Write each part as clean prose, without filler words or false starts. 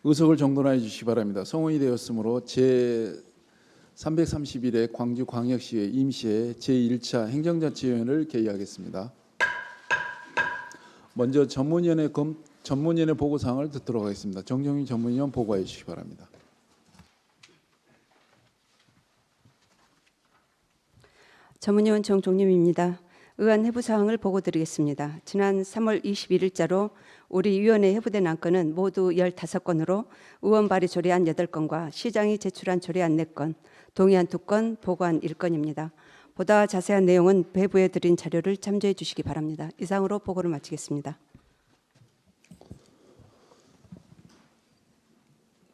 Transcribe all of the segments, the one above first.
의석을 정돈하여 주시기 바랍니다. 성원이 되었으므로 제 331회 광주광역시회 임시회 제1차 행정자치위원회를 개의하겠습니다. 먼저 전문위원회 보고사항을 듣도록 하겠습니다. 정정윤 전문위원 보고해 주시기 바랍니다. 전문위원 정종림입니다. 의안 해부사항을 보고드리겠습니다. 지난 3월 21일자로 우리 위원회에 해부된 안건은 모두 15건으로 의원 발의 조례안 8건과 시장이 제출한 조례안 4건, 동의안 2건, 보고안 1건입니다. 보다 자세한 내용은 배부해 드린 자료를 참조해 주시기 바랍니다. 이상으로 보고를 마치겠습니다.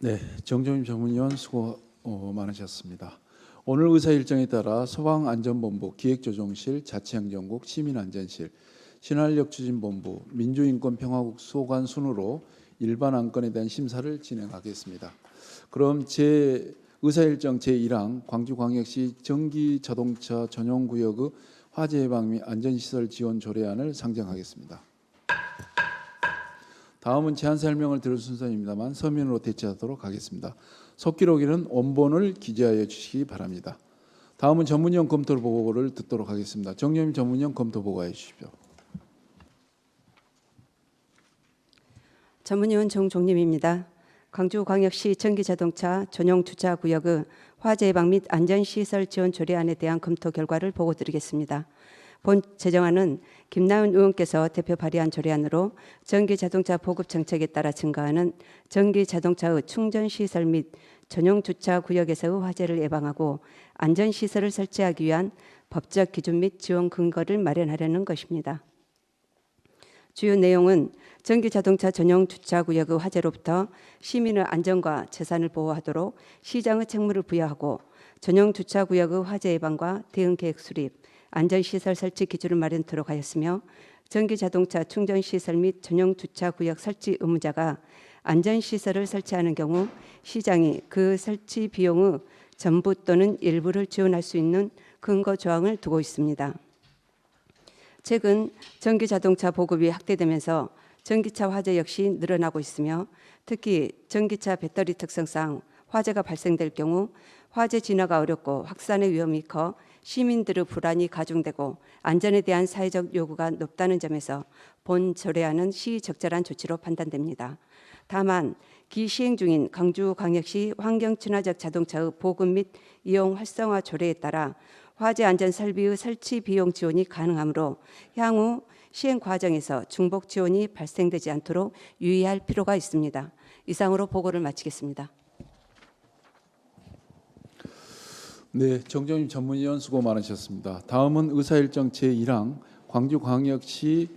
네, 정정윤 전문위원 수고 많으셨습니다. 오늘 의사 일정에 따라 소방안전본부, 기획조정실, 자치행정국, 시민안전실, 신활력추진본부, 민주인권평화국 소관 순으로 일반 안건에 대한 심사를 진행하겠습니다. 그럼 제 의사 일정 제1항 광주광역시 전기자동차 전용구역의 화재 예방 및 안전시설 지원 조례안을 상정하겠습니다. 다음은 제안 설명을 들을 순서입니다만 서면으로 대체하도록 하겠습니다. 속기록에는 원본을 기재하여 주시기 바랍니다. 다음은 전문위원 검토 보고를 듣도록 하겠습니다. 정념 전문위원 검토 보고해 주십시오. 전문위원 정종림입니다. 광주광역시 전기자동차 전용주차구역의 화재 예방 및 안전시설 지원 조례안에 대한 검토 결과를 보고드리겠습니다. 본 제정안은 김나은 의원께서 대표 발의한 조례안으로 전기자동차 보급 정책에 따라 증가하는 전기자동차의 충전시설 및 전용주차구역에서의 화재를 예방하고 안전시설을 설치하기 위한 법적 기준 및 지원 근거를 마련하려는 것입니다. 주요 내용은 전기자동차 전용주차구역의 화재로부터 시민의 안전과 재산을 보호하도록 시장의 책무를 부여하고 전용주차구역의 화재 예방과 대응계획 수립, 안전시설 설치 기준을 마련토록 하였으며 전기자동차 충전시설 및 전용주차구역 설치 의무자가 안전시설을 설치하는 경우 시장이 그 설치 비용의 전부 또는 일부를 지원할 수 있는 근거 조항을 두고 있습니다. 최근 전기자동차 보급이 확대되면서 전기차 화재 역시 늘어나고 있으며 특히 전기차 배터리 특성상 화재가 발생될 경우 화재 진화가 어렵고 확산의 위험이 커 시민들의 불안이 가중되고 안전에 대한 사회적 요구가 높다는 점에서 본 조례안은 시적절한 조치로 판단됩니다. 다만 기시행 중인 광주광역시 환경친화적 자동차의 보급 및 이용 활성화 조례에 따라 화재 안전 설비의 설치 비용 지원이 가능하므로 향후 시행 과정에서 중복 지원이 발생되지 않도록 유의할 필요가 있습니다. 이상으로 보고를 마치겠습니다. 네, 정정윤 전문위원 수고 많으셨습니다. 다음은 의사일정 제1항 광주광역시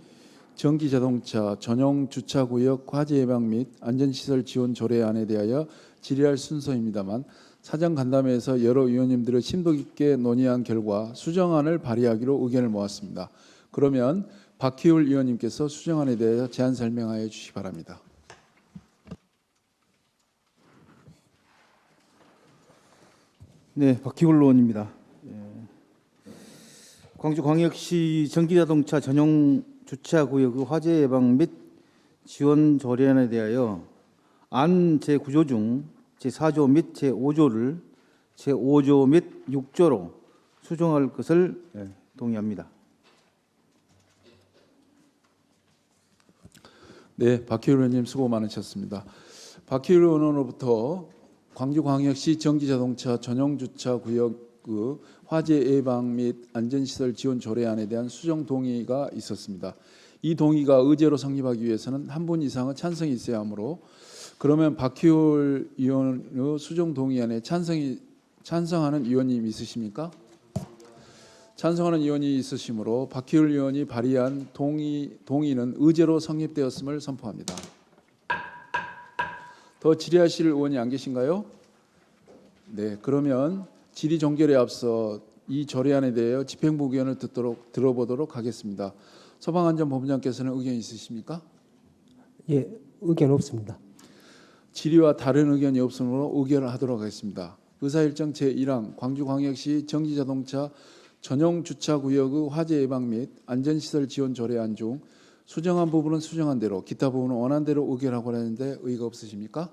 전기자동차 전용주차구역 화재 예방 및 안전시설 지원 조례안에 대하여 질의할 순서입니다만 사전 간담회에서 여러 위원님들을 심도 깊게 논의한 결과 수정안을 발의하기로 의견을 모았습니다. 그러면 박희울 위원님께서 수정안에 대해 제안 설명하여 주시기 바랍니다. 네, 박희울 의원입니다. 광주광역시 전기자동차 전용 주차구역의 화재 예방 및 지원 조례안에 대하여 안 제9조 중 제4조 및 제5조를 제5조 및 6조로 수정할 것을 동의합니다. 네, 박희울 의원님 수고 많으셨습니다. 박희울 의원으로부터 광주광역시 전기자동차 전용주차구역 화재 예방 및 안전시설 지원 조례안에 대한 수정 동의가 있었습니다. 이 동의가 의제로 성립하기 위해서는 한 분 이상의 찬성이 있어야 하므로 그러면 박희울 의원의 수정 동의안에 찬성하는 의원님 있으십니까? 찬성하는 의원이 있으시므로 박희울 의원이 발의한 동의는 의제로 성립되었음을 선포합니다. 더 질의하실 의원이 안 계신가요? 네, 그러면 질의 종결에 앞서 이 조례안에 대하여 집행부 의견을 들어보도록 하겠습니다. 소방안전본부장께서는 의견 있으십니까? 예, 의견 없습니다. 질의와 다른 의견이 없으므로 의결을 하도록 하겠습니다. 의사일정 제1항 광주광역시 전기자동차 전용주차구역의 화재 예방 및 안전시설 지원 조례안 중 수정한 부분은 수정한 대로 기타 부분은 원한 대로 의결하고 하는데 의의가 없으십니까?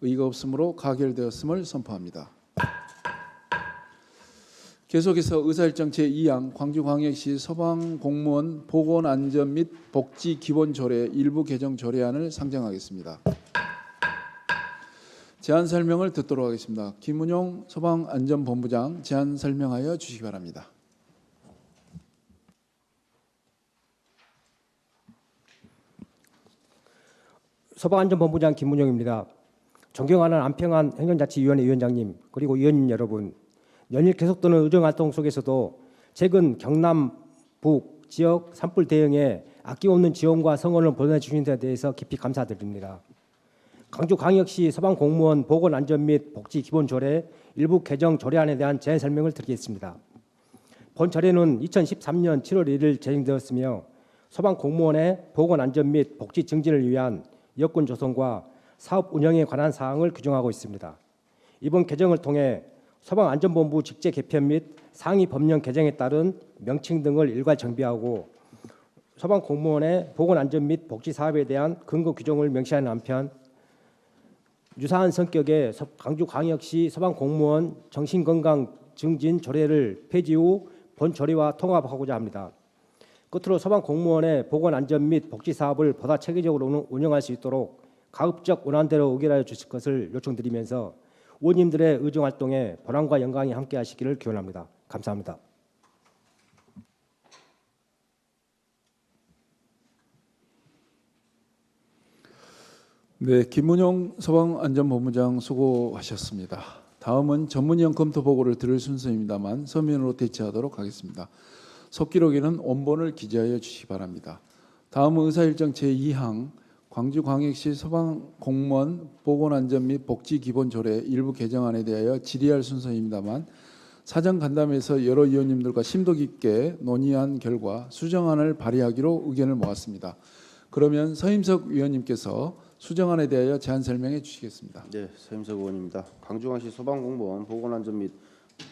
의의가 없으므로 가결되었음을 선포합니다. 계속해서 의사일정 제2항 광주광역시 소방공무원 보건안전 및 복지기본조례 일부 개정 조례안을 상정하겠습니다. 제안 설명을 듣도록 하겠습니다. 김은용 소방안전본부장 제안 설명하여 주시기 바랍니다. 소방안전본부장 김문용입니다. 존경하는 안평안 행정자치위원회 위원장님 그리고 위원님 여러분, 연일 계속되는 의정활동 속에서도 최근 경남 북 지역 산불 대응에 아낌없는 지원과 성원을 보내주신 데 대해서 깊이 감사드립니다. 광주광역시 소방공무원 보건안전 및 복지기본조례 일부 개정 조례안에 대한 제안 설명을 드리겠습니다. 본 조례는 2013년 7월 1일 제정되었으며 소방공무원의 보건안전 및 복지 증진을 위한 여건 조성과 사업 운영에 관한 사항을 규정하고 있습니다. 이번 개정을 통해 소방안전본부 직제 개편 및 상위 법령 개정에 따른 명칭 등을 일괄 정비하고 소방공무원의 보건안전 및 복지 사업에 대한 근거 규정을 명시하는 한편 유사한 성격의 광주광역시 소방공무원 정신건강 증진 조례를 폐지 후 본 조례와 통합하고자 합니다. 끝으로 소방공무원의 보건안전 및 복지 사업을 보다 체계적으로 운영할 수 있도록 가급적 원안대로 의결하여 주실 것을 요청드리면서 의원님들의 의정활동에 보람과 영광이 함께하시기를 기원합니다. 감사합니다. 네, 김문용 소방안전본부장 수고하셨습니다. 다음은 전문위원 검토 보고를 들을 순서입니다만 서면으로 대체하도록 하겠습니다. 속기록에는 원본을 기재하여 주시기 바랍니다. 다음은 의사일정 제2항 광주광역시 소방공무원 보건안전 및 복지기본조례 일부 개정안에 대하여 질의할 순서입니다만 사전 간담회에서 여러 위원님들과 심도 깊게 논의한 결과 수정안을 발의하기로 의견을 모았습니다. 그러면 서임석 위원님께서 수정안에 대하여 제안 설명해 주시겠습니다. 네, 서임석 의원입니다. 광주광역시 소방공무원 보건안전 및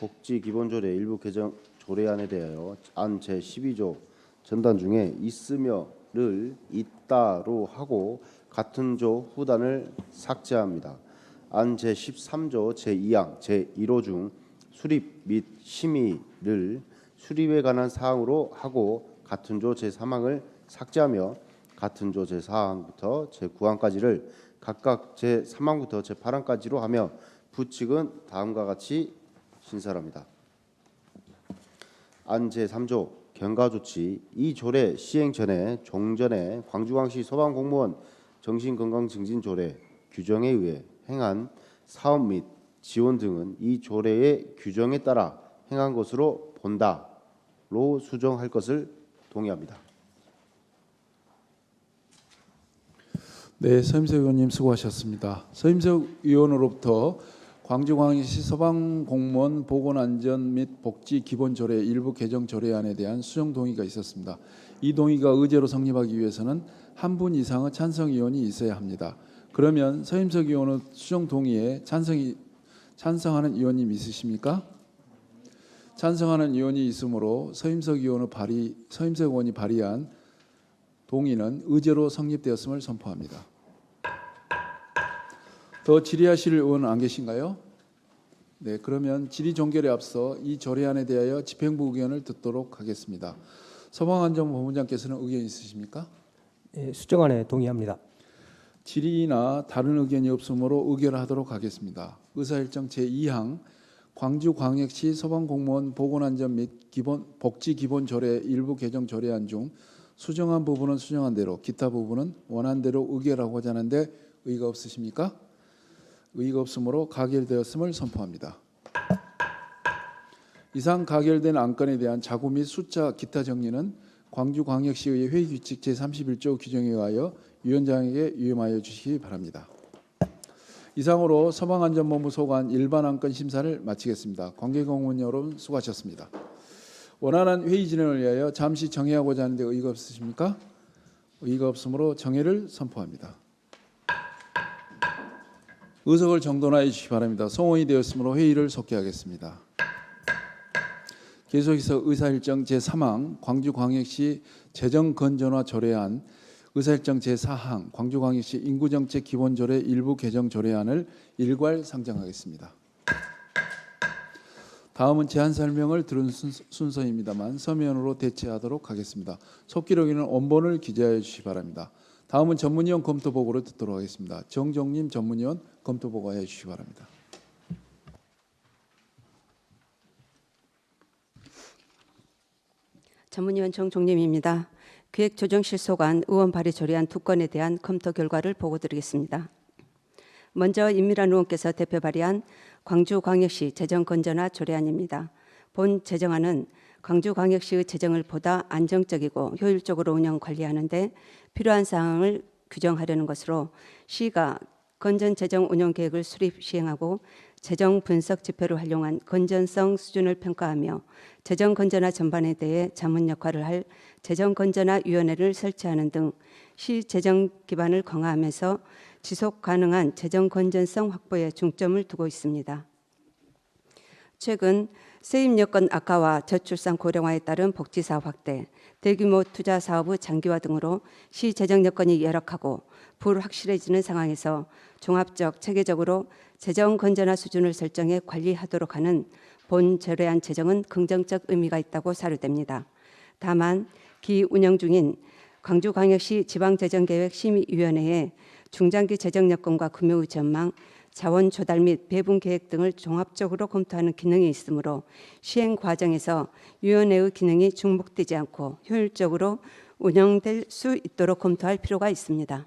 복지기본조례 일부 개정 조례안에 대하여 안 제12조 전단 중에 있으며를 있다로 하고 같은 조 후단을 삭제합니다. 안 제13조 제2항 제1호 중 수립 및 심의를 수립에 관한 사항으로 하고 같은 조 제3항을 삭제하며 같은 조 제4항부터 제9항까지를 각각 제3항부터 제8항까지로 하며 부칙은 다음과 같이 신설합니다. 안 제3조 경과조치 이 조례 시행 전에 종전에 광주광역시 소방공무원 정신건강증진조례 규정에 의해 행한 사업 및 지원 등은 이 조례의 규정에 따라 행한 것으로 본다로 수정할 것을 동의합니다. 네, 서임석 의원님 수고하셨습니다. 서임석 의원으로부터 광주광역시 소방공무원 보건안전 및 복지기본조례 일부 개정 조례안에 대한 수정 동의가 있었습니다. 이 동의가 의제로 성립하기 위해서는 한 분 이상의 찬성 의원이 있어야 합니다. 그러면 서임석 의원의 수정 동의에 찬성하는 의원님 있으십니까? 찬성하는 의원이 있으므로 서임석 의원이 발의한 동의는 의제로 성립되었음을 선포합니다. 더 질의하실 의원은 안 계신가요? 네, 그러면 질의 종결에 앞서 이 조례안에 대하여 집행부 의견을 듣도록 하겠습니다. 소방안전본부장께서는 의견 있으십니까? 예, 수정안에 동의합니다. 질의나 다른 의견이 없으므로 의결하도록 하겠습니다. 의사일정 제2항 광주광역시 소방공무원 보건안전 및 복지기본조례 일부 개정 조례안 중 수정한 부분은 수정한 대로, 기타 부분은 원한 대로 의결하고자 하는데 의의가 없으십니까? 의의가 없으므로 가결되었음을 선포합니다. 이상 가결된 안건에 대한 자구 및 숫자 기타 정리는 광주광역시의 회의규칙 제31조 규정에 의하여 위원장에게 위임하여 주시기 바랍니다. 이상으로 소방안전본부 소관 일반 안건 심사를 마치겠습니다. 관계공무원 여러분 수고하셨습니다. 원활한 회의 진행을 위하여 잠시 정회하고자 하는데 의의가 없으십니까? 의의가 없으므로 정회를 선포합니다. 의석을 정돈하여 주시기 바랍니다. 송원이 되었으므로 회의를 속개하겠습니다. 계속해서 의사일정 제3항 광주광역시 재정건전화 조례안 의사일정 제4항 광주광역시 인구정책 기본조례 일부 개정 조례안을 일괄 상정하겠습니다. 다음은 제안 설명을 들은 순서입니다만 서면으로 대체하도록 하겠습니다. 속기록에는 원본을 기재하여 주시기 바랍니다. 다음은 전문위원 검토 보고를 듣도록 하겠습니다. 정종님 전문위원 검토 보고해 주시기 바랍니다. 전문위원 정종림입니다. 기획조정실소관 의원 발의 조례안 2건에 대한 검토 결과를 보고드리겠습니다. 먼저 임미란 의원께서 대표 발의한 광주광역시 재정 건전화 조례안입니다. 본 제정안은 광주광역시의 재정을 보다 안정적이고 효율적으로 운영 관리하는 데 필요한 사항을 규정하려는 것으로 시가 건전 재정 운영 계획을 수립 시행하고 재정 분석 지표를 활용한 건전성 수준을 평가하며 재정 건전화 전반에 대해 자문 역할을 할 재정 건전화 위원회를 설치하는 등 시 재정 기반을 강화하면서 지속 가능한 재정 건전성 확보에 중점을 두고 있습니다. 최근 세입 여건 악화와 저출산 고령화에 따른 복지사 확대, 대규모 투자 사업의 장기화 등으로 시 재정 여건이 열악하고 불확실해지는 상황에서 종합적 체계적으로 재정 건전화 수준을 설정해 관리하도록 하는 본 조례안 제정은 긍정적 의미가 있다고 사료됩니다. 다만 기 운영 중인 광주광역시 지방재정계획심의위원회에 중장기 재정 여건과 금융의 전망, 자원 조달 및 배분 계획 등을 종합적으로 검토하는 기능이 있으므로 시행 과정에서 위원회의 기능이 중복되지 않고 효율적으로 운영될 수 있도록 검토할 필요가 있습니다.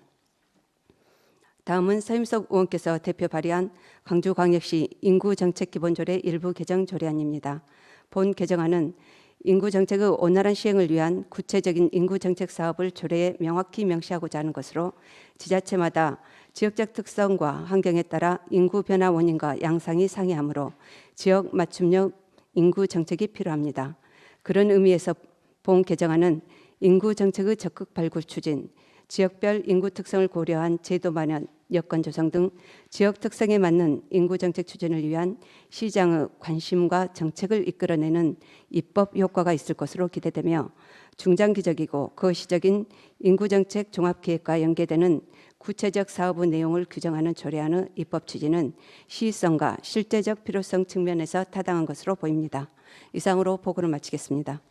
다음은 서임석 의원께서 대표 발의한 광주광역시 인구정책기본조례 일부 개정 조례안입니다. 본 개정안은 인구정책의 원활한 시행을 위한 구체적인 인구정책 사업을 조례에 명확히 명시하고자 하는 것으로 지자체마다 지역적 특성과 환경에 따라 인구 변화 원인과 양상이 상이하므로 지역 맞춤형 인구정책이 필요합니다. 그런 의미에서 본 개정안은 인구정책의 적극 발굴 추진, 지역별 인구 특성을 고려한 제도 마련, 여건 조성 등 지역 특성에 맞는 인구정책 추진을 위한 시장의 관심과 정책을 이끌어내는 입법 효과가 있을 것으로 기대되며 중장기적이고 거시적인 인구정책 종합계획과 연계되는 구체적 사업의 내용을 규정하는 조례안의 입법 추진은 시의성과 실제적 필요성 측면에서 타당한 것으로 보입니다. 이상으로 보고를 마치겠습니다.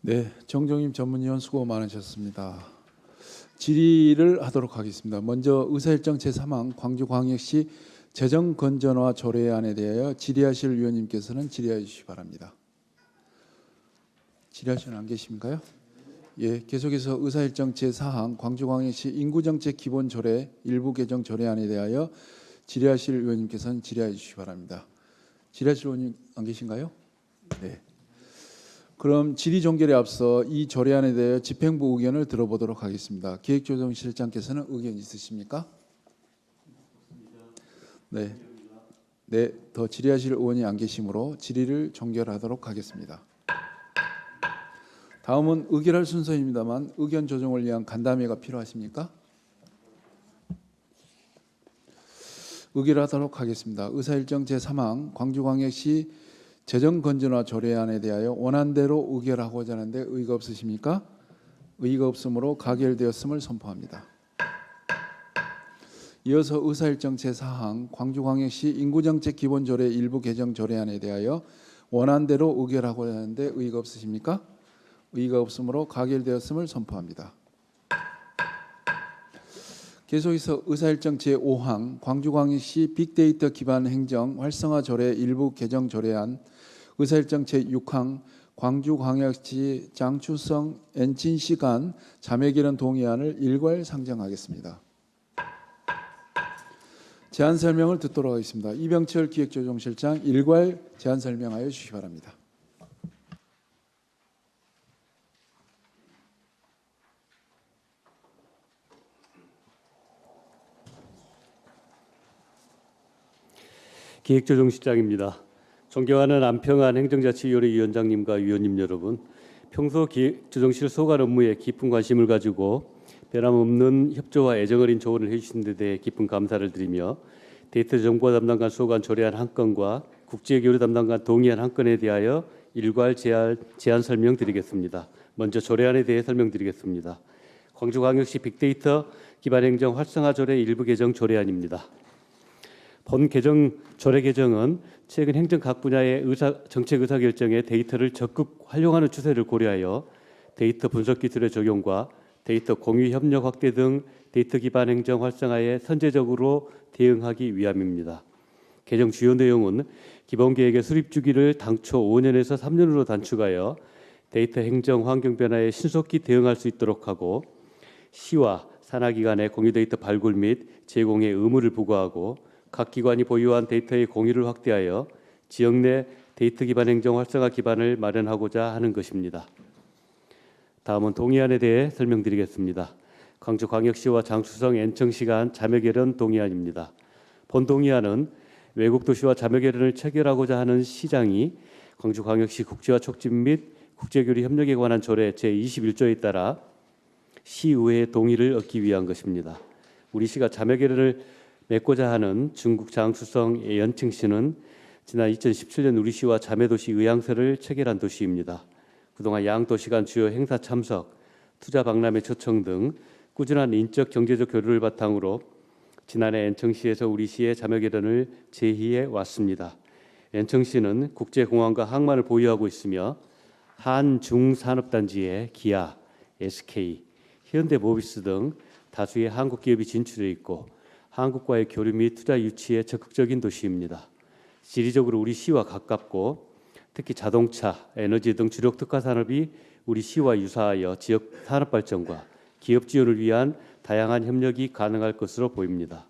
네, 정종임 전문위원 수고 많으셨습니다. 질의를 하도록 하겠습니다. 먼저 의사일정 제3항 광주광역시 재정건전화 조례안에 대하여 질의하실 위원님께서는 질의해 주시기 바랍니다. 질의하시는 안 계십니까요? 예, 계속해서 의사일정 제4항 광주광역시 인구정책 기본조례 일부 개정 조례안에 대하여 질의하실 위원님께서는 질의해 주시기 바랍니다. 질의하실 위원님 안 계신가요? 네. 그럼 질의 종결에 앞서 이 조례안에 대해 집행부 의견을 들어보도록 하겠습니다. 기획조정실장께서는 의견 있으십니까? 네. 네, 더 질의하실 의원이 안 계시므로 질의를 종결하도록 하겠습니다. 다음은 의결할 순서입니다만 의견 조정을 위한 간담회가 필요하십니까? 의결하도록 하겠습니다. 의사일정 제3항 광주광역시 재정건전화 조례안에 대하여 원안대로 의결하고자 하는데 의의가 없으십니까? 의의가 없으므로 가결되었음을 선포합니다. 이어서 의사일정 제4항 광주광역시 인구정책 기본조례 일부 개정 조례안에 대하여 원안대로 의결하고자 하는데 의의가 없으십니까? 의의가 없으므로 가결되었음을 선포합니다. 계속해서 의사일정 제5항 광주광역시 빅데이터 기반 행정 활성화 조례 일부 개정 조례안 의사일정 제6항 광주광역시 장추성 엔친시 간 자매결연 동의안을 일괄 상정하겠습니다. 제안 설명을 듣도록 하겠습니다. 이병철 기획조정실장 일괄 제안 설명하여 주시기 바랍니다. 기획조정실장입니다. 존경하는 안평안 행정자치위원회 위원장님과 위원님 여러분, 평소 기획조정실 소관 업무에 깊은 관심을 가지고 변함없는 협조와 애정 어린 조언을 해주신 데 대해 깊은 감사를 드리며 데이터 정보 담당관 소관 조례안 한 건과 국제교류 담당관 동의안 한 건에 대하여 일괄 제안 설명드리겠습니다. 먼저 조례안에 대해 설명드리겠습니다. 광주광역시 빅데이터 기반 행정 활성화 조례 일부 개정 조례안입니다. 본 조례 개정은 최근 행정 각 분야의 정책 의사 결정에 데이터를 적극 활용하는 추세를 고려하여 데이터 분석 기술의 적용과 데이터 공유 협력 확대 등 데이터 기반 행정 활성화에 선제적으로 대응하기 위함입니다. 개정 주요 내용은 기본 계획의 수립 주기를 당초 5년에서 3년으로 단축하여 데이터 행정 환경 변화에 신속히 대응할 수 있도록 하고, 시와 산하기관의 공유 데이터 발굴 및 제공의 의무를 부과하고, 각 기관이 보유한 데이터의 공유를 확대하여 지역 내 데이터 기반 행정 활성화 기반을 마련하고자 하는 것입니다. 다음은 동의안에 대해 설명드리겠습니다. 광주광역시와 장수성 엔청시 간 자매결연 동의안입니다. 본 동의안은 외국 도시와 자매결연을 체결하고자 하는 시장이 광주광역시 국제화 촉진 및 국제교류 협력에 관한 조례 제21조에 따라 시의회의 동의를 얻기 위한 것입니다. 우리 시가 자매결연을 맺고자 하는 중국 장수성 연칭시는 지난 2017년 우리 시와 자매도시 의향서를 체결한 도시입니다. 그동안 양 도시 간 주요 행사 참석, 투자 박람회 초청 등 꾸준한 인적 경제적 교류를 바탕으로 지난해 엔청시에서 우리 시의 자매결연을 제의해 왔습니다. 엔청시는 국제공항과 항만을 보유하고 있으며 한중산업단지에 기아, SK, 현대모비스 등 다수의 한국 기업이 진출해 있고 한국과의 교류 및 투자 유치에 적극적인 도시입니다. 지리적으로 우리 시와 가깝고 특히 자동차, 에너지 등 주력 특화 산업이 우리 시와 유사하여 지역 산업 발전과 기업 지원을 위한 다양한 협력이 가능할 것으로 보입니다.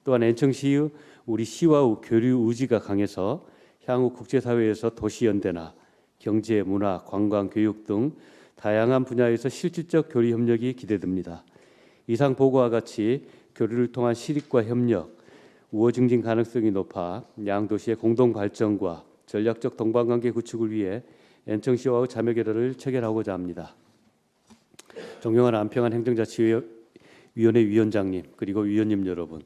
또한 엔청시의 우리 시와 교류 의지가 강해서 향후 국제사회에서 도시연대나 경제, 문화, 관광, 교육 등 다양한 분야에서 실질적 교류 협력이 기대됩니다. 이상 보고와 같이 교류를 통한 실익과 협력, 우호 증진 가능성이 높아 양 도시의 공동 발전과 전략적 동반관계 구축을 위해 엔청시와의 자매결연을 체결하고자 합니다. 존경하는 안평안 행정자치위원회 위원장님 그리고 위원님 여러분,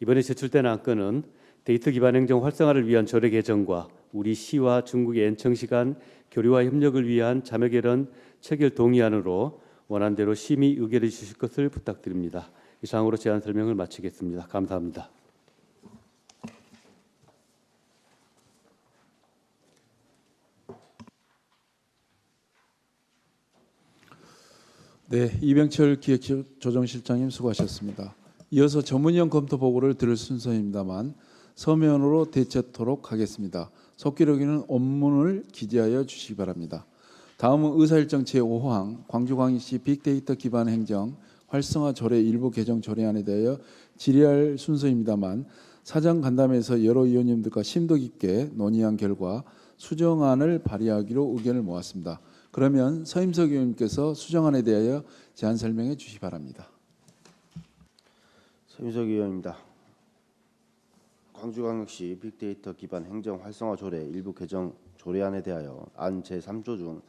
이번에 제출된 안건은 데이터 기반 행정 활성화를 위한 조례 개정과 우리 시와 중국의 엔청시 간 교류와 협력을 위한 자매결연 체결 동의안으로 원안대로 심의 의결해 주실 것을 부탁드립니다. 이상으로 제안 설명을 마치겠습니다. 감사합니다. 네, 이병철 기획조정실장님 수고하셨습니다. 이어서 전문위원 검토 보고를 들을 순서입니다만 서면으로 대체토록 하겠습니다. 속기록에는 원문을 기재하여 주시기 바랍니다. 다음은 의사일정 제5항 광주광역시 빅데이터 기반 행정 활성화 조례 일부 개정 조례안에 대하여 질의할 순서입니다만 사전 간담회에서 여러 위원님들과 심도 깊게 논의한 결과 수정안을 발의하기로 의견을 모았습니다. 그러면 서임석 의원님께서 수정안에 대하여 제안 설명해 주시기 바랍니다. 서임석 의원입니다. 광주광역시 빅데이터 기반 행정 활성화 조례 일부 개정 조례안에 대하여 안 제3조 중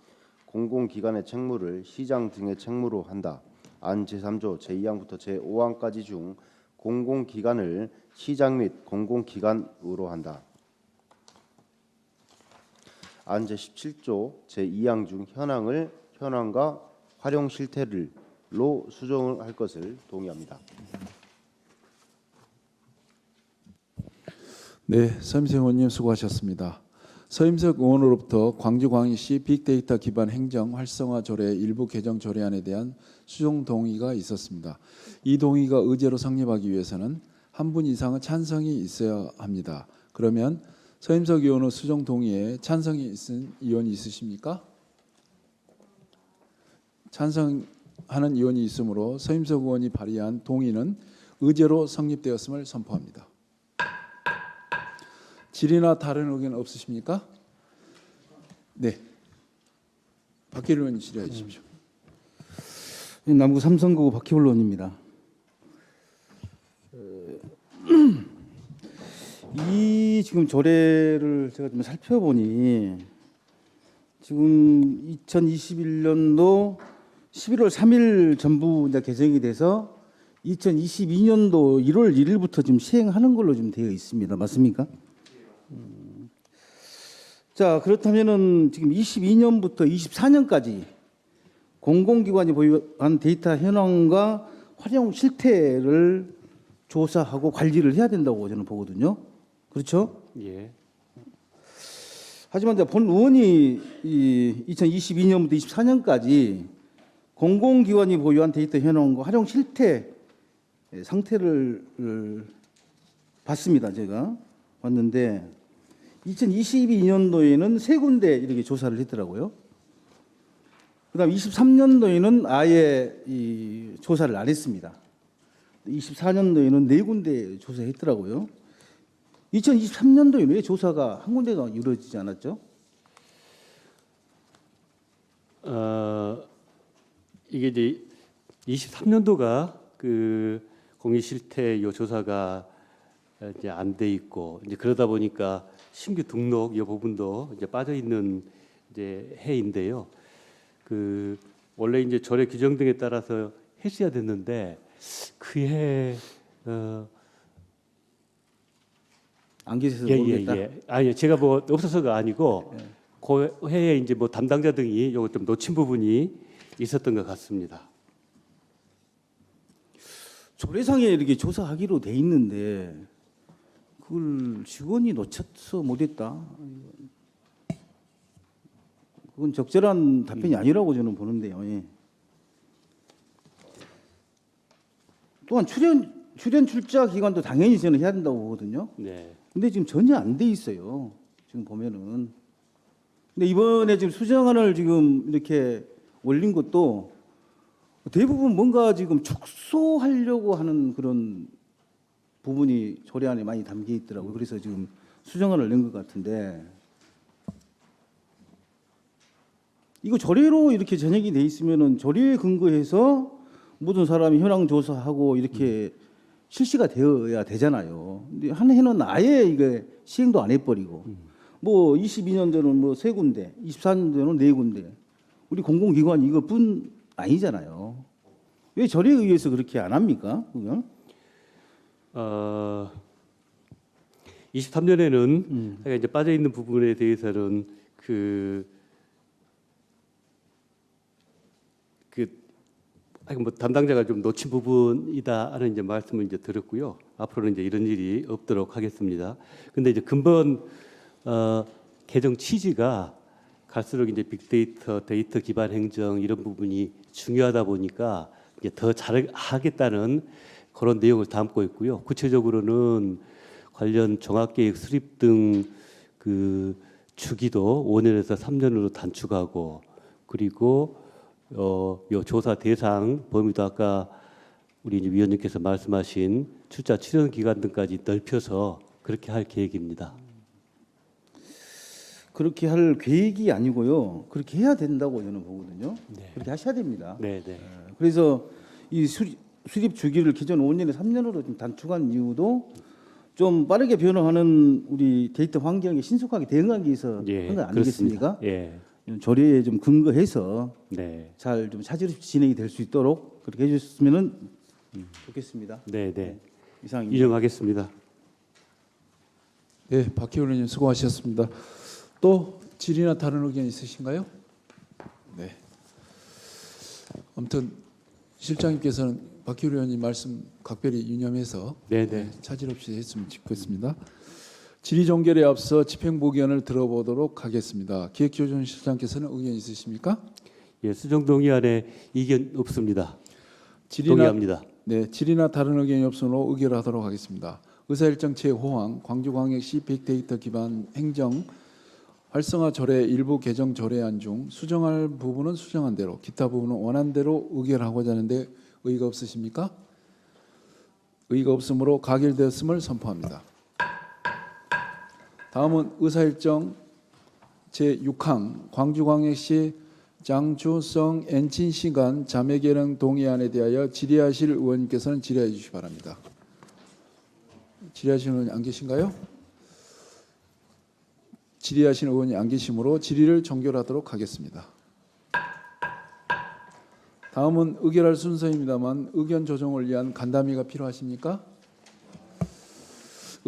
공공기관의 책무를 시장 등의 책무로 한다. 안 제3조 제2항부터 제5항까지 중 공공기관을 시장 및 공공기관으로 한다. 안 제17조 제2항 중 현황을 현황과 활용 실태를로 수정을 할 것을 동의합니다. 네, 서임석 의원님 수고하셨습니다. 서임석 의원으로부터 광주광역시 빅데이터 기반 행정 활성화 조례 일부 개정 조례안에 대한 수정 동의가 있었습니다. 이 동의가 의제로 성립하기 위해서는 한 분 이상의 찬성이 있어야 합니다. 그러면 서임석 의원의 수정 동의에 찬성이 있은 의원이 있으십니까? 찬성하는 의원이 있으므로 서임석 의원이 발의한 동의는 의제로 성립되었음을 선포합니다. 질의나 다른 의견 없으십니까? 네. 박기일 의원님 질의해 주십시오. 남구 삼성구 박희울 의원입니다. 이 지금 조례를 제가 좀 살펴보니 지금 2021년도 11월 3일 전부 이제 개정이 돼서 2022년도 1월 1일부터 지금 시행하는 걸로 좀 되어 있습니다. 맞습니까? 자, 그렇다면은 지금 22년부터 24년까지 공공기관이 보유한 데이터 현황과 활용 실태를 조사하고 관리를 해야 된다고 저는 보거든요. 그렇죠? 예. 하지만 이제 본 의원이 이 2022년부터 24년까지 공공기관이 보유한 데이터 현황과 활용 실태 상태를 봤습니다. 제가 봤는데 2022년도에는 세 군데 이렇게 조사를 했더라고요. 그다음 23년도에는 아예 이 조사를 안 했습니다. 24년도에는 네 군데 조사했더라고요. 2023년도에 왜 조사가 한 군데도 이루어지지 않았죠? 이게 이제 23년도가 그 공익 실태 요 조사가 이제 안 돼 있고 이제 그러다 보니까 신규 등록 이 부분도 이제 빠져 있는 이제 해인데요. 그 원래 이제 조례 규정 등에 따라서 했어야 됐는데 그해 안 계셔서 모르겠다. 아니 제가 뭐 없어서가 아니고 그 해에 이제 뭐 담당자 등이 요거 좀 놓친 부분이 있었던 것 같습니다. 조례상에 이렇게 조사하기로 돼 있는데 그걸 직원이 놓쳐서 못했다. 그건 적절한 답변이 아니라고 저는 보는데요. 예. 또한 출연 출자 기간도 당연히 저는 해야 된다고 보거든요. 네. 근데 지금 전혀 안 돼 있어요. 지금 보면은. 근데 이번에 지금 수정안을 지금 이렇게 올린 것도 대부분 뭔가 지금 축소하려고 하는 그런 부분이 조례안에 많이 담겨 있더라고요. 그래서 지금 수정안을 낸 것 같은데 이거 조례로 이렇게 전액이 돼 있으면은 조례에 근거해서 모든 사람이 현황 조사하고 이렇게 실시가 되어야 되잖아요. 근데 한 해는 아예 이게 시행도 안 해버리고 뭐 22년도는 뭐 세 군데, 24년도는 네 군데. 우리 공공기관 이거뿐 아니잖아요. 왜 조례에 의해서 그렇게 안 합니까? 그건? 23년에는 이제 빠져 있는 부분에 대해서는 뭐 담당자가 좀 놓친 부분이다 하는 이제 말씀을 이제 들었고요. 앞으로는 이제 이런 일이 없도록 하겠습니다. 근데 이제 근본 개정 취지가 갈수록 이제 빅데이터, 데이터 기반 행정 이런 부분이 중요하다 보니까 이제 더 잘하겠다는 그런 내용을 담고 있고요. 구체적으로는 관련 종합계획 수립 등 그 주기도 5년에서 3년으로 단축하고 그리고 요 조사 대상 범위도 아까 우리 이제 위원님께서 말씀하신 출자 출연 기간 등까지 넓혀서 그렇게 할 계획입니다. 그렇게 할 계획이 아니고요. 그렇게 해야 된다고 저는 보거든요. 네. 그렇게 하셔야 됩니다. 네, 네. 그래서 이 수립 주기를 기존 5년에 3년으로 좀 단축한 이유도 좀 빠르게 변화하는 우리 데이터 환경에 신속하게 대응하기 위해서 한 거 아니겠습니까? 그렇습니다. 예. 조례에 좀 근거해서 네. 잘 좀 차질 없이 진행이 될 수 있도록 그렇게 해주셨으면 좋겠습니다. 네, 네. 이상입니다. 인정하겠습니다. 네, 박희원 의원님 수고하셨습니다. 또 질의나 다른 의견 있으신가요? 네. 아무튼 실장님께서는 박희원 의원님 말씀 각별히 유념해서 네, 네. 차질 없이 했으면 좋겠습니다. 질의 종결에 앞서 집행부 의견을 들어보도록 하겠습니다. 기획조정실장께서는 의견 있으십니까? 예, 수정 동의안에 이견 없습니다. 질의나 동의합니다. 네, 질의나 다른 의견이 없으므로 의결하도록 하겠습니다. 의사일정체 호황, 광주광역시 빅데이터 기반 행정 활성화 조례 일부 개정 조례안 중 수정할 부분은 수정한 대로, 기타 부분은 원한 대로 의결하고자 하는데 의의가 없으십니까? 의의가 없으므로 가결되었음을 선포합니다. 다음은 의사일정 제6항 광주광역시 장주성 엔친시 간 자매개령 동의안에 대하여 질의하실 의원님께서는 질의해 주시기 바랍니다. 질의하시는 의원이 안 계신가요? 질의하시는 의원이 안 계시므로 질의를 종결하도록 하겠습니다. 다음은 의결할 순서입니다만 의견 조정을 위한 간담회가 필요하십니까?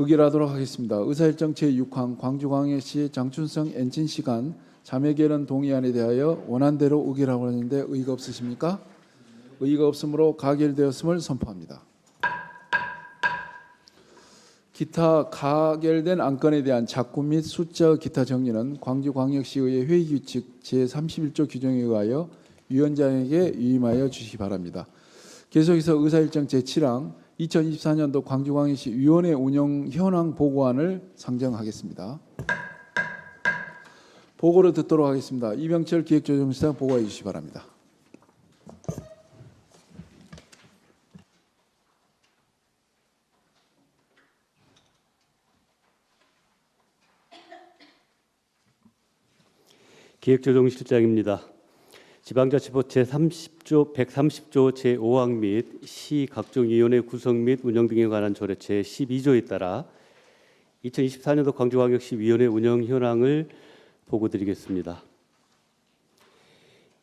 의결하도록 하겠습니다. 의사일정 제6항 광주광역시 장춘성 엔진시 간 자매결연 동의안에 대하여 원안대로 의결하고 하는데 의의가 없으십니까? 의의가 없으므로 가결되었음을 선포합니다. 기타 가결된 안건에 대한 작구 및 숫자 기타 정리는 광주광역시의회 회의규칙 제31조 규정에 의하여 위원장에게 위임하여 주시기 바랍니다. 계속해서 의사일정 제7항 2024년도 광주광역시 위원회 운영 현황 보고안을 상정하겠습니다. 보고를 듣도록 하겠습니다. 이병철 기획조정실장 보고해 주시기 바랍니다. 기획조정실장입니다. 지방자치법 제130조 제5항 및 시 각종위원회 구성 및 운영 등에 관한 조례 제12조에 따라 2024년도 광주광역시 위원회 운영 현황을 보고드리겠습니다.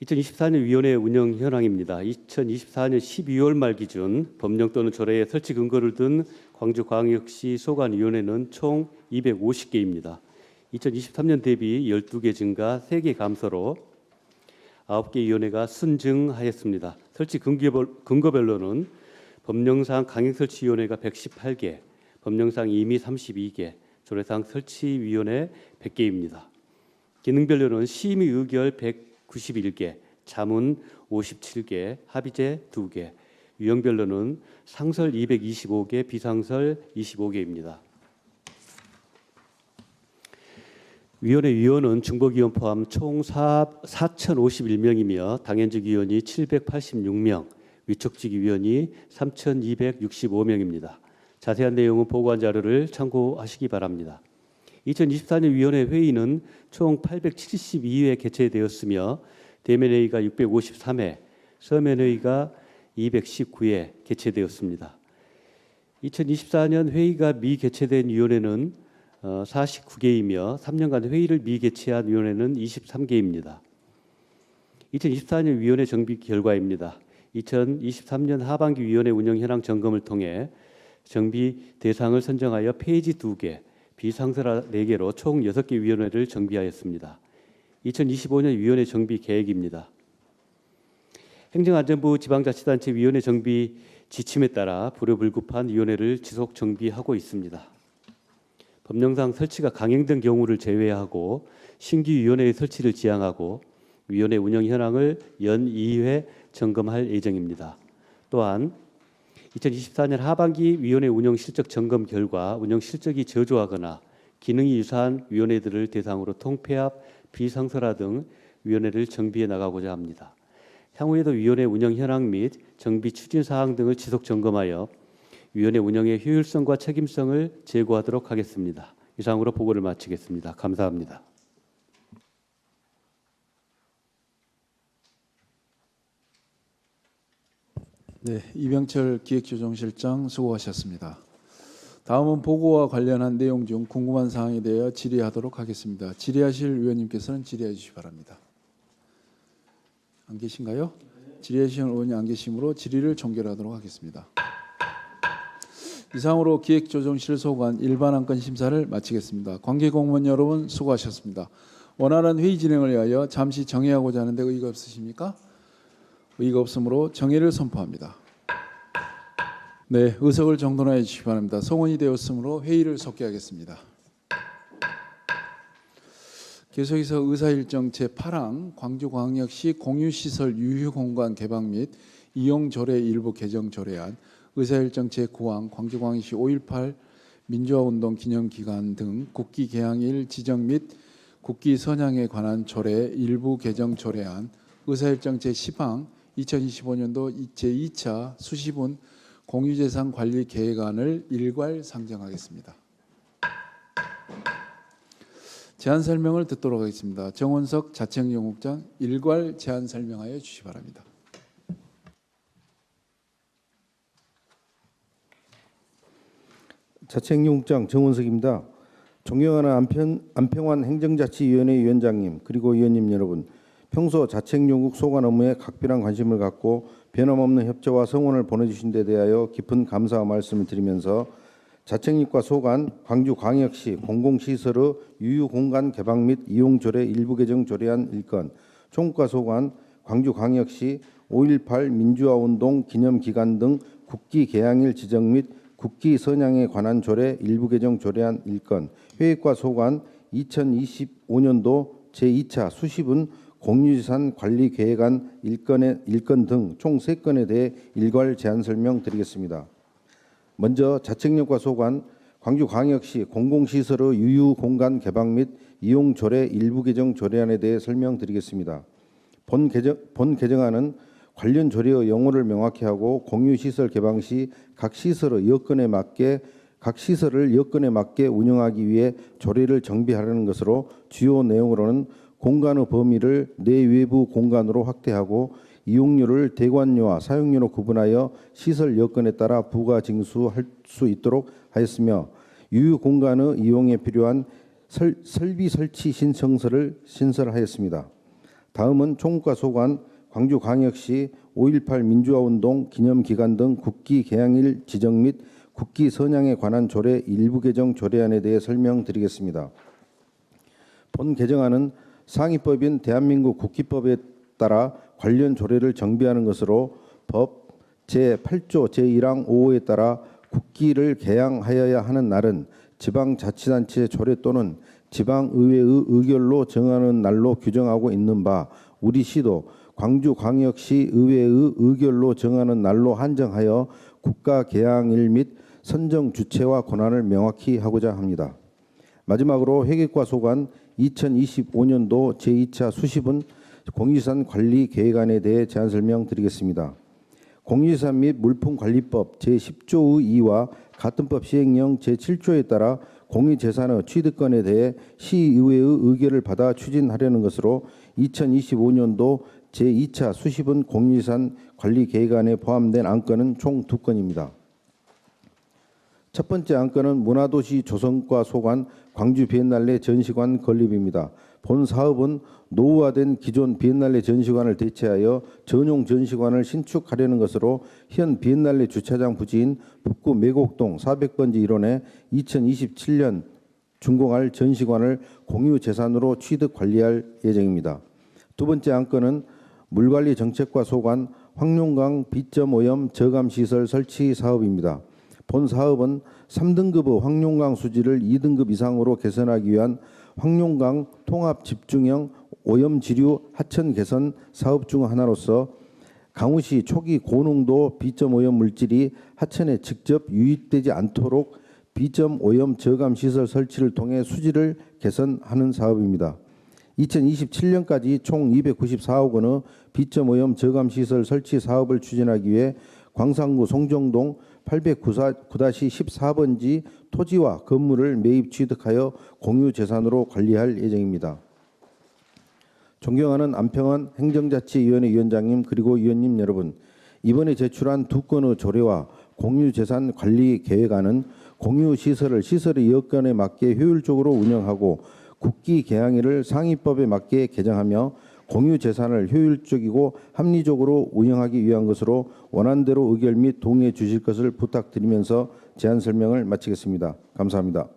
2024년 위원회 운영 현황입니다. 2024년 12월 말 기준 법령 또는 조례에 설치 근거를 둔 광주광역시 소관위원회는 총 250개입니다. 2023년 대비 12개 증가 3개 감소로 9개 위원회가 순증하였습니다. 설치 근거별로는 법령상 강행설치위원회가 118개, 법령상 임의 32개, 조례상 설치위원회 100개입니다. 기능별로는 심의 의결 191개, 자문 57개, 합의제 2개, 유형별로는 상설 225개, 비상설 25개입니다. 위원회 위원은 중복위원 포함 총 4,051명이며 당연직 위원이 786명, 위촉직 위원이 3,265명입니다. 자세한 내용은 보고한 자료를 참고하시기 바랍니다. 2024년 위원회 회의는 총 872회 개최되었으며 대면회의가 653회, 서면회의가 219회 개최되었습니다. 2024년 회의가 미개최된 위원회는 49개이며 3년간 회의를 미개최한 위원회는 23개입니다. 2024년 위원회 정비 결과입니다. 2023년 하반기 위원회 운영 현황 점검을 통해 정비 대상을 선정하여 페이지 2개, 비상설화 4개로 총 6개 위원회를 정비하였습니다. 2025년 위원회 정비 계획입니다. 행정안전부 지방자치단체 위원회 정비 지침에 따라 불효불급한 위원회를 지속 정비하고 있습니다. 법령상 설치가 강행된 경우를 제외하고 신규 위원회의 설치를 지향하고 위원회 운영 현황을 연 2회 점검할 예정입니다. 또한 2024년 하반기 위원회 운영 실적 점검 결과 운영 실적이 저조하거나 기능이 유사한 위원회들을 대상으로 통폐합, 비상설화 등 위원회를 정비해 나가고자 합니다. 향후에도 위원회 운영 현황 및 정비 추진 사항 등을 지속 점검하여 위원회 운영의 효율성과 책임성을 제고하도록 하겠습니다. 이상으로 보고를 마치겠습니다. 감사합니다. 네, 이병철 기획조정실장 수고하셨습니다. 다음은 보고와 관련한 내용 중 궁금한 사항에 대하여 질의하도록 하겠습니다. 질의하실 위원님께서는 질의해 주시기 바랍니다. 안 계신가요? 질의하시는 의원이 안 계시므로 질의를 종결하도록 하겠습니다. 이상으로 기획조정실 소관 일반 안건 심사를 마치겠습니다. 관계 공무원 여러분 수고하셨습니다. 원활한 회의 진행을 위하여 잠시 정회하고자 하는데 의의가 없으십니까? 의의가 없으므로 정회를 선포합니다. 네, 의석을 정돈하여 주시기 바랍니다. 성원이 되었으므로 회의를 속개하겠습니다. 계속해서 의사일정 제8항 광주광역시 공유시설 유휴공간 개방 및 이용조례 일부 개정 조례안, 의사일정 제9항 광주광역시 5.18 민주화운동 기념기간 등 국기 개항일 지정 및 국기 선양에 관한 조례 일부 개정 조례안, 의사일정 제10항 2025년도 제2차 수시분 공유재산 관리 계획안을 일괄 상정하겠습니다. 제안 설명을 듣도록 하겠습니다. 정원석 자치행정국장 일괄 제안 설명하여 주시기 바랍니다. 자치행정국장 정원석입니다. 존경하는 안평원 행정자치위원회 위원장님 그리고 위원님 여러분, 평소 자치행정국 소관 업무에 각별한 관심을 갖고 변함없는 협조와 성원을 보내주신 데 대하여 깊은 감사와 말씀을 드리면서 자책립과 소관, 광주광역시 공공시설의 유휴공간 개방 및 이용조례 일부 개정 조례안 1건, 총과 소관, 광주광역시 5.18 민주화운동 기념기간 등 국기 개항일 지정 및 국기 선양에 관한 조례 일부 개정 조례안 1건, 회의과 소관, 2025년도 제2차 수시분 공유지산 관리 계획안 1건 등 총 3건에 대해 일괄 제안 설명드리겠습니다. 먼저 자책력과 소관, 광주광역시 공공시설의 유휴공간 개방 및 이용 조례 일부 개정 조례안에 대해 설명드리겠습니다. 본 개정안은 관련 조례의 용어를 명확히 하고 공유시설 개방 시 각 시설의 여건에 맞게 운영하기 위해 조례를 정비하려는 것으로 주요 내용으로는 공간의 범위를 내외부 공간으로 확대하고 이용료를 대관료와 사용료로 구분하여 시설 여건에 따라 부과 징수할 수 있도록 하였으며 유휴 공간의 이용에 필요한 설비 설치 신청서를 신설하였습니다. 다음은 총무과 소관, 광주광역시 5.18 민주화운동 기념기간 등 국기 개항일 지정 및 국기 선양에 관한 조례 일부 개정 조례안에 대해 설명드리겠습니다. 본 개정안은 상위법인 대한민국 국기법에 따라 관련 조례를 정비하는 것으로 법 제8조 제1항 5호에 따라 국기를 개항하여야 하는 날은 지방자치단체 조례 또는 지방의회의 의결로 정하는 날로 규정하고 있는 바 우리시도 광주광역시 의회의 의결로 정하는 날로 한정하여 국가 개항일 및 선정 주체와 권한을 명확히 하고자 합니다. 마지막으로 회계과 소관 2025년도 제2차 수시분 공유지산 관리 계획안에 대해 제안 설명드리겠습니다. 공유지산 및 물품관리법 제10조의 2와 같은 법 시행령 제7조에 따라 공유재산의 취득권에 대해 시의회의 의결을 받아 추진하려는 것으로 2025년도 제2차 수시분 공유지산 관리 계획안에 포함된 안건은 총 2건입니다. 첫 번째 안건은 문화도시 조성과 소관 광주 비엔날레 전시관 건립입니다. 본 사업은 노후화된 기존 비엔날레 전시관을 대체하여 전용 전시관을 신축하려는 것으로 현 비엔날레 주차장 부지인 북구 매곡동 400번지 1원에 2027년 준공할 전시관을 공유재산으로 취득 관리할 예정입니다. 두 번째 안건은 물관리 정책과 소관 황룡강 비점 오염 저감시설 설치 사업입니다. 본 사업은 3등급의 황룡강 수질을 2등급 이상으로 개선하기 위한 황룡강 통합 집중형 오염지류 하천 개선 사업 중 하나로서 강우시 초기 고농도 비점 오염 물질이 하천에 직접 유입되지 않도록 비점 오염 저감 시설 설치를 통해 수질을 개선하는 사업입니다. 2027년까지 총 294억 원의 비점 오염 저감 시설 설치 사업을 추진하기 위해 광산구 송정동 809-14번지 토지와 건물을 매입 취득하여 공유재산으로 관리할 예정입니다. 존경하는 안평원 행정자치위원회 위원장님 그리고 위원님 여러분, 이번에 제출한 2건의 조례와 공유재산 관리 계획안은 공유시설을 시설의 여건에 맞게 효율적으로 운영하고 국기 개항일을 상위법에 맞게 개정하며 공유재산을 효율적이고 합리적으로 운영하기 위한 것으로 원안대로 의결 및 동의해 주실 것을 부탁드리면서 제안 설명을 마치겠습니다. 감사합니다.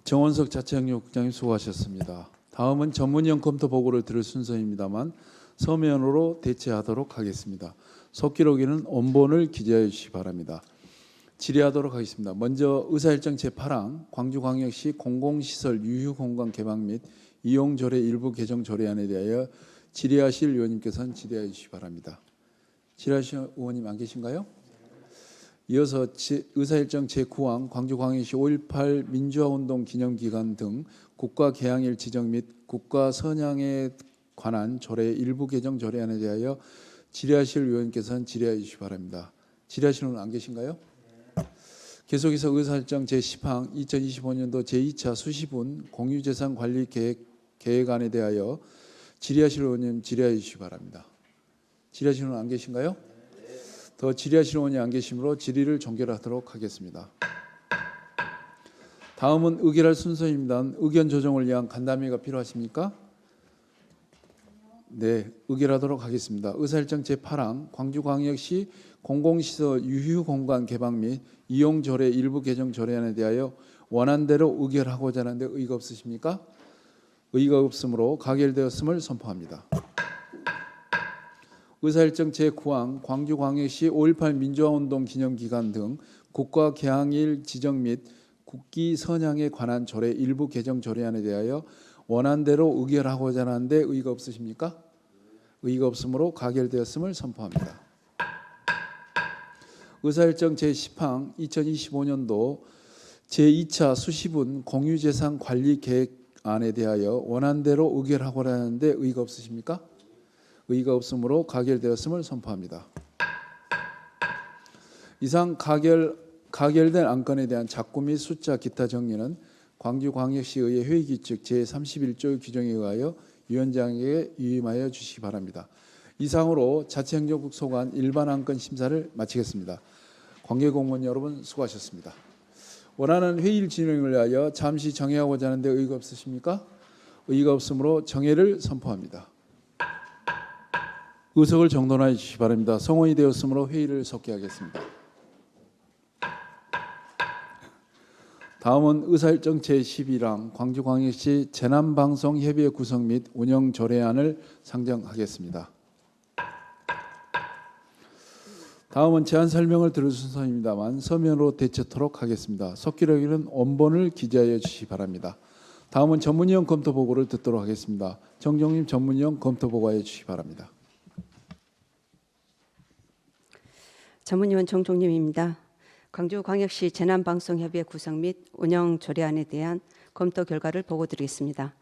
정원석 자치행정 국장님 수고하셨습니다. 다음은 전문위원 검토 보고를 들을 순서입니다만 서면으로 대체하도록 하겠습니다. 속기록에는 원본을 기재해 주시기 바랍니다. 질의하도록 하겠습니다. 먼저 의사일정 제8항 광주광역시 공공시설 유휴공간 개방 및 이용조례 일부 개정 조례안에 대하여 질의하실 의원님께서는 질의해 주시기 바랍니다. 질의하실 의원님 안 계신가요? 이어서 의사일정 제9항 광주광역시 5.18 민주화운동 기념기간 등 국가 개항일 지정 및 국가 선양에 관한 조례 일부 개정 조례안에 대하여 질의하실 의원께서는 질의해 주시기 바랍니다. 질의하시는 분 안 계신가요? 계속해서 의사일정 제10항 2025년도 제2차 수시분 공유재산 관리 계획안에 대하여 질의하실 의원님 질의해 주시기 바랍니다. 질의하시는 분 안 계신가요? 더 질의하실 의원이 안 계시므로 질의를 종결하도록 하겠습니다. 다음은 의결할 순서입니다. 의견 조정을 위한 간담회가 필요하십니까? 네, 의결하도록 하겠습니다. 의사일정 제8항 광주광역시 공공시설 유휴공간 개방 및 이용 조례 일부 개정 조례안에 대하여 원안대로 의결하고자 하는데 의의가 없으십니까? 의의가 없으므로 가결되었음을 선포합니다. 의사일정 제9항 광주광역시 5.18 민주화운동 기념기간 등 국가 개항일 지정 및 국기 선양에 관한 조례 일부 개정 조례안에 대하여 원안대로 의결하고자 하는데 의의가 없으십니까? 의의가 없으므로 가결되었음을 선포합니다. 의사일정 제10항 2025년도 제2차 수시분 공유재산 관리 계획안에 대하여 원안대로 의결하고자 하는데 의의가 없으십니까? 의의가 없으므로 가결되었음을 선포합니다. 이상 가결된 안건에 대한 작구 및 숫자 기타 정리는 광주광역시의회 회의규칙 제31조 규정에 의하여 위원장에게 위임하여 주시기 바랍니다. 이상으로 자치행정국 소관 일반 안건 심사를 마치겠습니다. 관계공무원 여러분 수고하셨습니다. 원하는 회의 진행을 위하여 잠시 정회하고자 하는데 의의가 없으십니까? 의의가 없으므로 정회를 선포합니다. 의석을 정돈하여 주시기 바랍니다. 성원이 되었으므로 회의를 속기하겠습니다. 다음은 의사일정 제11항 광주광역시 재난방송협의회 구성 및 운영 조례안을 상정하겠습니다. 다음은 제안 설명을 들을 순서입니다만 서면으로 대처토록 하겠습니다. 속기록에는 원본을 기재하여 주시기 바랍니다. 다음은 전문위원 검토 보고를 듣도록 하겠습니다. 정정님 전문위원 검토 보고하여 주시기 바랍니다. 전문위원 정종림입니다. 광주광역시 재난방송협의회 구성 및 운영 조례안에 대한 검토 결과를 보고드리겠습니다.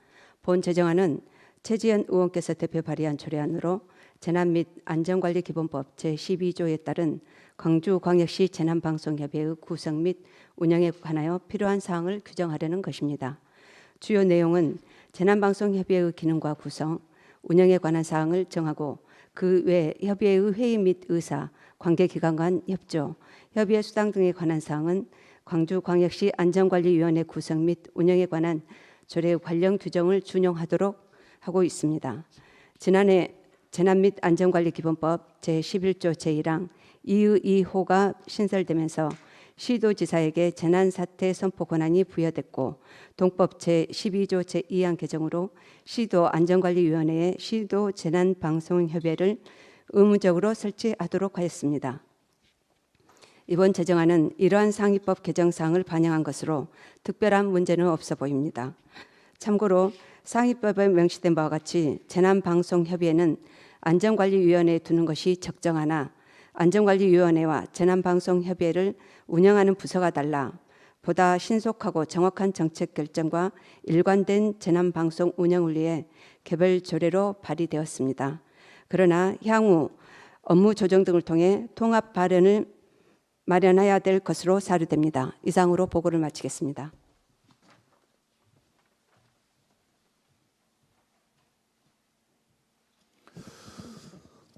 본 제정안은 최지연 의원께서 대표 발의한 조례안으로 재난 및 안전관리기본법 제12조에 따른 광주광역시 재난방송협의회의 구성 및 운영에 관하여 필요한 사항을 규정하려는 것입니다. 주요 내용은 재난방송협의회의 기능과 구성, 운영에 관한 사항을 정하고 그 외 협의회의 회의 및 의사, 관계기관 간 협조, 협의회 수당 등에 관한 사항은 광주광역시 안전관리위원회 구성 및 운영에 관한 조례의 관련 규정을 준용하도록 하고 있습니다. 지난해 재난 및 안전관리기본법 제11조 제1항 2의 2호가 신설되면서 시도지사에게 재난사태 선포 권한이 부여됐고 동법 제12조 제2항 개정으로 시도안전관리위원회에 시도재난방송협의회를 의무적으로 설치하도록 하였습니다. 이번 제정안은 이러한 상위법 개정사항을 반영한 것으로 특별한 문제는 없어 보입니다. 참고로 상위법에 명시된 바와 같이 재난방송협의회는 안전관리위원회에 두는 것이 적정하나 안전관리위원회와 재난방송협의회를 운영하는 부서가 달라 보다 신속하고 정확한 정책 결정과 일관된 재난방송 운영을 위해 개별 조례로 발의되었습니다. 그러나 향후 업무 조정 등을 통해 통합 발현을 마련해야 될 것으로 사료됩니다. 이상으로 보고를 마치겠습니다.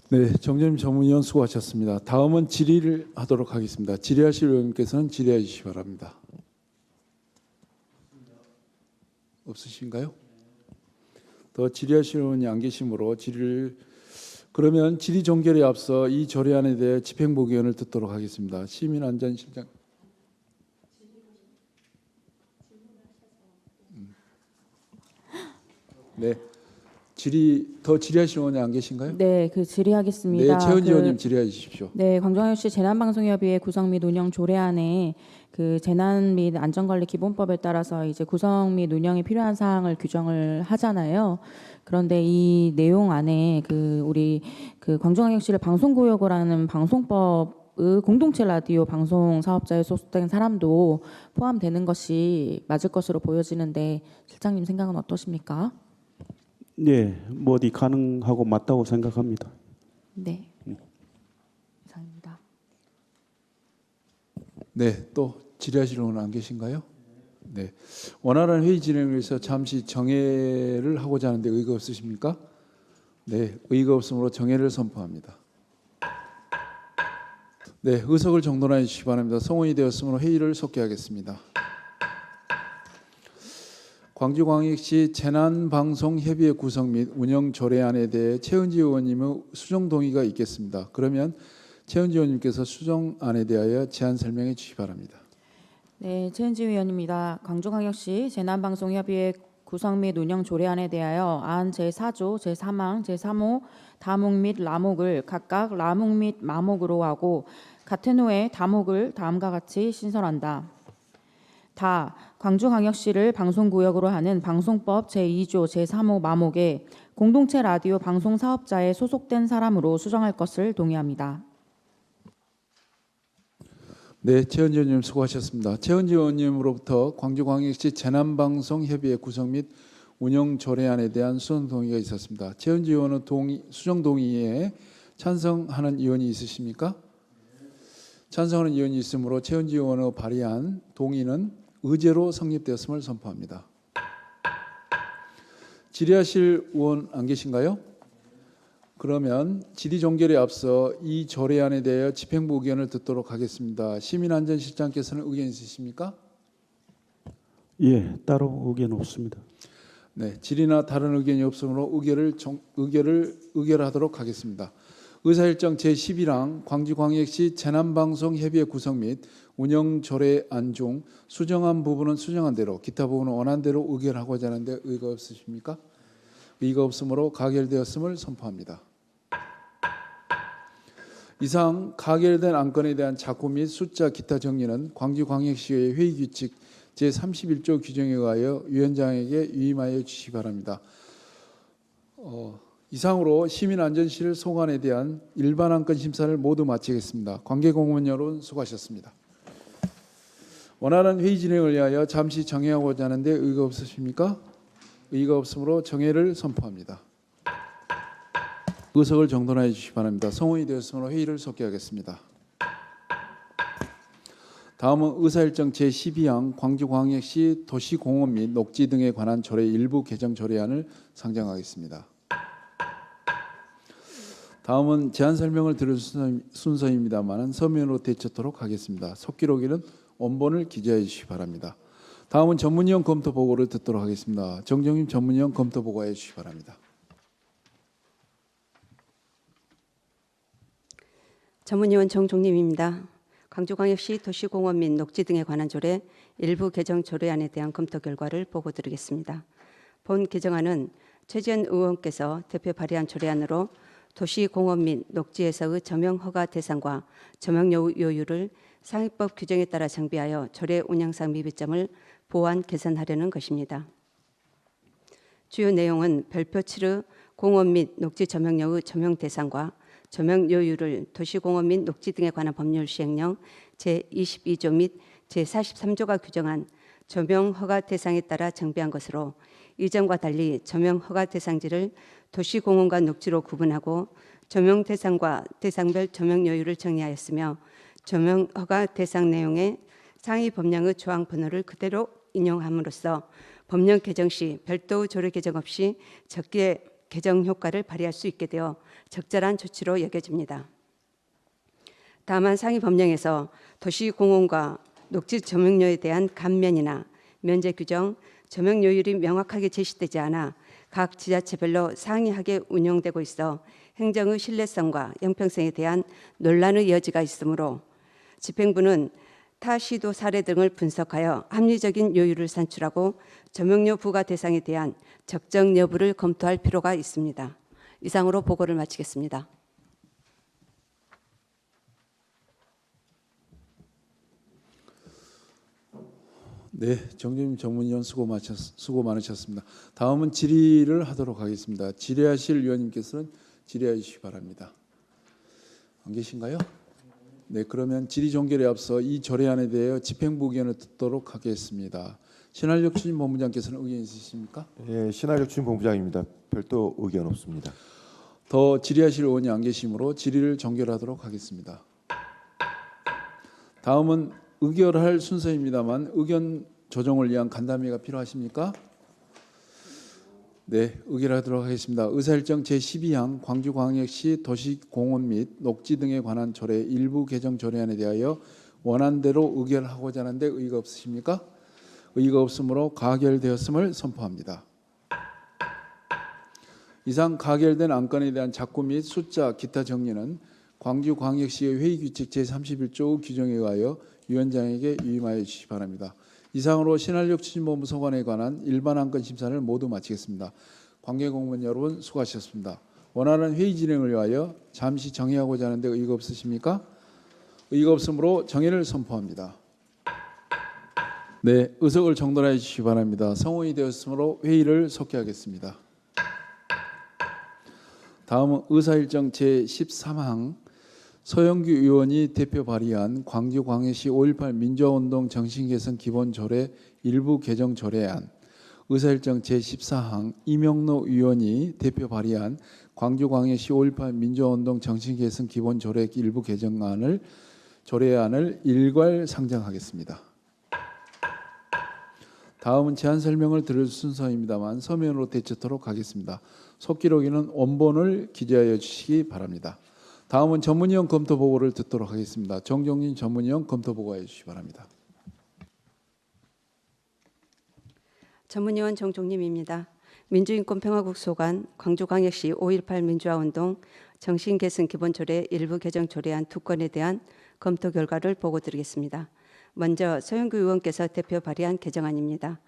네, 정재림 전문위원 수고하셨습니다. 다음은 질의를 하도록 하겠습니다. 질의하실 의원님께서는 질의해 주시기 바랍니다. 없으신가요? 더 질의하실 의원이 안 계시므로 그러면 질의 종결에 앞서 이 조례안에 대해 집행부의견을 듣도록 하겠습니다. 시민안전실장. 네. 더 질의하실 의원이 안 계신가요? 네, 질의하겠습니다. 네, 최은지 의원님 질의해 주십시오. 네, 광주광역시 재난방송협의회 구성 및 운영 조례안에 재난 및 안전관리 기본법에 따라서 이제 구성 및 운영에 필요한 사항을 규정을 하잖아요. 그런데 이 내용 안에 우리 광주광역시를 방송구역을 하는 방송법의 공동체 라디오 방송 사업자에 소속된 사람도 포함되는 것이 맞을 것으로 보여지는데 실장님 생각은 어떠십니까? 네, 어디 가능하고 맞다고 생각합니다. 네, 이상입니다. 네, 또 질의하실 의원 안 계신가요? 네, 원활한 회의 진행을 위해서 잠시 정회를 하고자 하는데 의의가 없으십니까? 네, 의의가 없으므로 정회를 선포합니다. 네, 의석을 정돈하여 주시기 바랍니다. 성원이 되었으므로 회의를 속기하겠습니다. 광주광역시 재난방송협의회 구성 및 운영 조례안에 대해 최은지 의원님의 수정 동의가 있겠습니다. 그러면 최은지 의원님께서 수정안에 대하여 제안 설명해 주시기 바랍니다. 네, 최은지 의원입니다. 광주광역시 재난방송협의회 구성 및 운영 조례안에 대하여 안 제4조, 제3항, 제3호 다목 및 라목을 각각 라목 및 마목으로 하고 같은 호에 다목을 다음과 같이 신설한다. 다 광주광역시를 방송구역으로 하는 방송법 제2조 제3호 마목에 공동체 라디오 방송 사업자에 소속된 사람으로 수정할 것을 동의합니다. 네, 최은지 의원님 수고하셨습니다. 최은지 의원님으로부터 광주광역시 재난방송협의회 구성 및 운영 조례안에 대한 수정 동의가 있었습니다. 최은지 의원의 수정 동의에 찬성하는 의원이 있으십니까? 찬성하는 의원이 있으므로 최은지 의원의 발의한 동의는 의제로 성립되었음을 선포합니다. 질의하실 의원 안 계신가요? 그러면 질의 종결에 앞서 이 조례안에 대하여 집행부 의견을 듣도록 하겠습니다. 시민안전실장께서는 의견 있으십니까? 예, 따로 의견 없습니다. 네, 질의나 다른 의견이 없으므로 의결하도록 하겠습니다. 의사일정 제11항 광주광역시 재난방송협의회 구성 및 운영 조례안 중 수정한 부분은 수정한 대로, 기타 부분은 원한 대로 의결하고자 하는데 의가 없으십니까? 의가 없으므로 가결되었음을 선포합니다. 이상 가결된 안건에 대한 작후 및 숫자 기타 정리는 광주광역시의 회의규칙 제31조 규정에 의하여 위원장에게 위임하여 주시기 바랍니다. 이상으로 시민안전실 소관에 대한 일반 안건 심사를 모두 마치겠습니다. 관계공무원 여러분 수고하셨습니다. 원하는 회의 진행을 위하여 잠시 정회하고자 하는데 의가 없으십니까? 의가 없으므로 정회를 선포합니다. 의석을 정돈하여 주시기 바랍니다. 성원이 되었으므로 회의를 속개하겠습니다. 다음은 의사일정 제12항 광주광역시 도시공원 및 녹지 등에 관한 조례 일부 개정 조례안을 상정하겠습니다. 다음은 제안 설명을 들을 순서입니다만 서면으로 대처토록 하겠습니다. 속기록에는 원본을 기재해 주시기 바랍니다. 다음은 전문위원 검토 보고를 듣도록 하겠습니다. 정정임 전문위원 검토 보고해 주시기 바랍니다. 전문위원 정종림입니다. 광주광역시 도시공원 및 녹지 등에 관한 조례 일부 개정 조례안에 대한 검토 결과를 보고드리겠습니다. 본 개정안은 최지연 의원께서 대표 발의한 조례안으로 도시공원 및 녹지에서의 조명 허가 대상과 조명 요율을 상위법 규정에 따라 정비하여 조례 운영상 미비점을 보완 개선하려는 것입니다. 주요 내용은 별표 7의 공원 및 녹지 조명료의 조명 대상과 조명 요율을 도시공원 및 녹지 등에 관한 법률 시행령 제22조 및 제43조가 규정한 조명 허가 대상에 따라 정비한 것으로 이전과 달리 조명 허가 대상지를 도시공원과 녹지로 구분하고 조명 대상과 대상별 조명 요율을 정리하였으며 조명 허가 대상 내용의 상위 법령의 조항 번호를 그대로 인용함으로써 법령 개정 시 별도 조례 개정 없이 적기에 개정 효과를 발휘할 수 있게 되어 적절한 조치로 여겨집니다. 다만 상위 법령에서 도시공원과 녹지 조명료에 대한 감면이나 면제 규정, 조명 요율이 명확하게 제시되지 않아 각 지자체별로 상이하게 운영되고 있어 행정의 신뢰성과 형평성에 대한 논란의 여지가 있으므로 집행부는 타 시도 사례 등을 분석하여 합리적인 요율을 산출하고 조명료 부과 대상에 대한 적정 여부를 검토할 필요가 있습니다. 이상으로 보고를 마치겠습니다. 네, 정재임 전문위원 수고 많으셨습니다. 다음은 질의를 하도록 하겠습니다. 질의하실 위원님께서는 질의해 주시기 바랍니다. 안 계신가요? 네, 그러면 질의 종결에 앞서 이 조례안에 대해 집행부 의견을 듣도록 하겠습니다. 신한력 추진 본부장께서는 의견 있으십니까? 예, 신한력 추진 본부장입니다. 별도 의견 없습니다. 더 질의하실 의원이 안 계시므로 질의를 종결하도록 하겠습니다. 다음은 의결할 순서입니다만 의견 조정을 위한 간담회가 필요하십니까? 네, 의결하도록 하겠습니다. 의사일정 제12항 광주광역시 도시공원 및 녹지 등에 관한 조례 일부 개정 조례안에 대하여 원안대로 의결하고자 하는데 의의가 없으십니까? 의의가 없으므로 가결되었음을 선포합니다. 이상 가결된 안건에 대한 작구 및 숫자, 기타 정리는 광주광역시의 회의규칙 제31조 규정에 의하여 위원장에게 위임하여 주시기 바랍니다. 이상으로 신한력 추진본부 소관에 관한 일반 안건 심사를 모두 마치겠습니다. 관계공무원 여러분 수고하셨습니다. 원하는 회의 진행을 위하여 잠시 정의하고자 하는데 의의가 없으십니까? 의의가 없으므로 정의를 선포합니다. 네, 의석을 정돈해 주시기 바랍니다. 성원이 되었으므로 회의를 속기하겠습니다. 다음은 의사일정 제13항 서영규 의원이 대표 발의한 광주광역시 5.18 민주화운동 정신개선 기본조례 일부 개정 조례안, 의사일정 제14항 이명로 의원이 대표 발의한 광주광역시 5.18 민주화운동 정신개선 기본조례 일부 개정안을 조례안을 일괄 상정하겠습니다. 다음은 제안 설명을 들을 순서입니다만 서면으로 대처토록 하겠습니다. 속기록에는 원본을 기재하여 주시기 바랍니다. 다음은 전문위원 검토 보고를 듣도록 하겠습니다. 정종진 전문위원 검토 보고해 주시기 바랍니다. 전문위원 정종림입니다. 민주인권평화국 소관 광주광역시 5.18 민주화운동 정신개선 기본조례 일부 개정 조례안 2건에 대한 검토 결과를 보고드리겠습니다. 먼저 서영규 의원께서 대표 발의한 개정안입니다.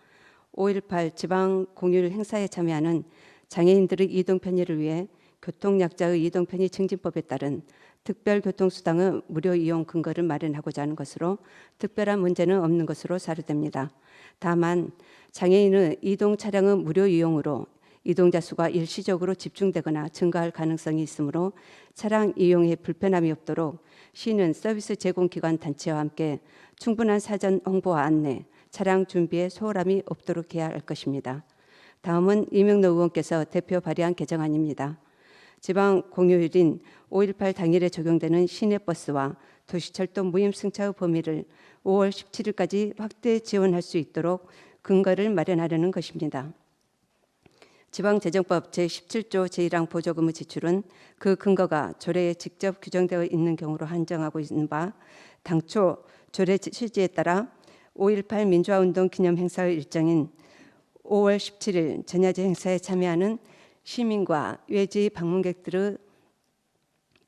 5.18 지방공휴일 행사에 참여하는 장애인들의 이동 편의를 위해 교통약자의 이동 편의 증진법에 따른 특별교통수당의 무료 이용 근거를 마련하고자 하는 것으로 특별한 문제는 없는 것으로 사료됩니다. 다만 장애인의 이동 차량의 무료 이용으로 이동자 수가 일시적으로 집중되거나 증가할 가능성이 있으므로 차량 이용에 불편함이 없도록 시는 서비스 제공기관 단체와 함께 충분한 사전 홍보와 안내, 차량 준비에 소홀함이 없도록 해야 할 것입니다. 다음은 이명로 의원께서 대표 발의한 개정안입니다. 지방 공휴일인 5.18 당일에 적용되는 시내버스와 도시철도 무임승차의 범위를 5월 17일까지 확대 지원할 수 있도록 근거를 마련하려는 것입니다. 지방재정법 제17조 제1항 보조금의 지출은 그 근거가 조례에 직접 규정되어 있는 경우로 한정하고 있는 바 당초 조례 취지에 따라 5.18 민주화운동 기념행사의 일정인 5월 17일 전야제 행사에 참여하는 시민과 외지 방문객들의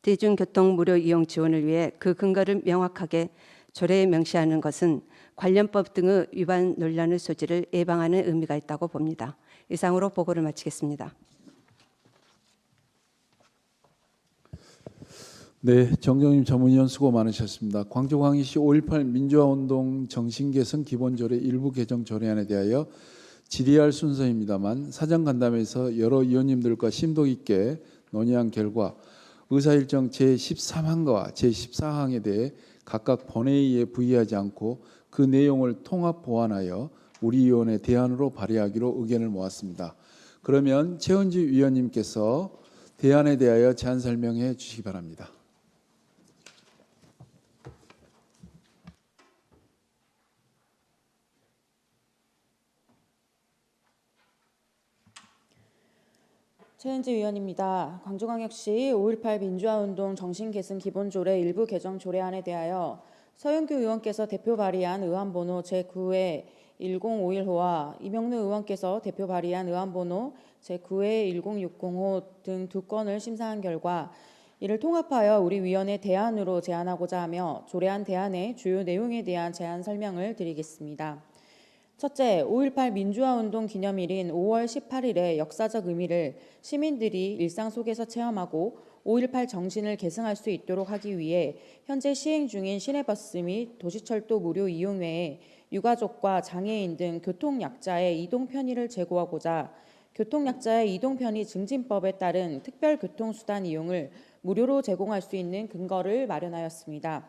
대중교통 무료 이용 지원을 위해 그 근거를 명확하게 조례에 명시하는 것은 관련법 등의 위반 논란의 소지를 예방하는 의미가 있다고 봅니다. 이상으로 보고를 마치겠습니다. 네, 정정님 전문위원 수고 많으셨습니다. 광주광역시 5.18 민주화운동 정신개선 기본조례 일부 개정 조례안에 대하여 질의할 순서입니다만 사전 간담회에서 여러 위원님들과 심도 있게 논의한 결과 의사일정 제13항과 제14항에 대해 각각 본회의에 부의하지 않고 그 내용을 통합 보완하여 우리 위원회 대안으로 발의하기로 의견을 모았습니다. 그러면 최은지 위원님께서 대안에 대하여 제안 설명해 주시기 바랍니다. 최은지 위원입니다. 광주광역시 5.18 민주화운동 정신개선 기본조례 일부 개정 조례안에 대하여 서영규 의원께서 대표 발의한 의안번호 제9회 1051호와 이명로 의원께서 대표 발의한 의안번호 제9회 1060호 등 2건을 심사한 결과 이를 통합하여 우리 위원회 대안으로 제안하고자 하며 조례안 대안의 주요 내용에 대한 제안 설명을 드리겠습니다. 첫째, 5.18 민주화운동 기념일인 5월 18일의 역사적 의미를 시민들이 일상 속에서 체험하고 5.18 정신을 계승할 수 있도록 하기 위해 현재 시행 중인 시내버스 및 도시철도 무료 이용 외에 유가족과 장애인 등 교통약자의 이동 편의를 제고하고자 교통약자의 이동 편의 증진법에 따른 특별교통수단 이용을 무료로 제공할 수 있는 근거를 마련하였습니다.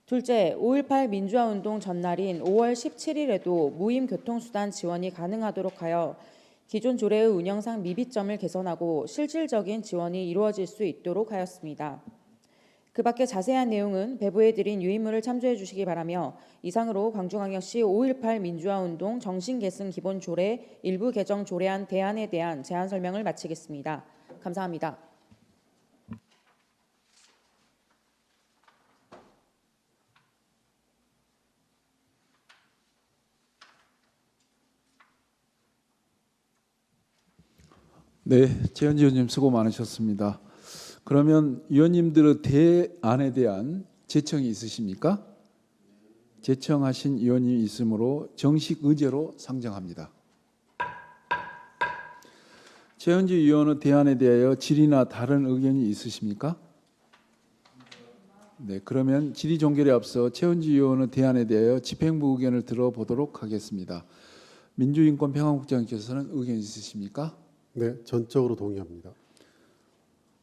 둘째, 5.18 민주화운동 전날인 5월 17일에도 무임 교통수단 지원이 가능하도록 하여 기존 조례의 운영상 미비점을 개선하고 실질적인 지원이 이루어질 수 있도록 하였습니다. 그 밖에 자세한 내용은 배부해드린 유인물을 참조해 주시기 바라며 이상으로 광주광역시 5.18 민주화운동 정신개선 기본조례 일부 개정 조례안 대안에 대한 제안 설명을 마치겠습니다. 감사합니다. 네, 최현지 의원님 수고 많으셨습니다. 그러면 위원님들의 대안에 대한 제청이 있으십니까? 제청하신 위원이 있으므로 정식 의제로 상정합니다. 최현지 위원의 대안에 대하여 질의나 다른 의견이 있으십니까? 네, 그러면 질의 종결에 앞서 최현지 위원의 대안에 대하여 집행부 의견을 들어보도록 하겠습니다. 민주인권평화국장께서는 의견 있으십니까? 네, 전적으로 동의합니다.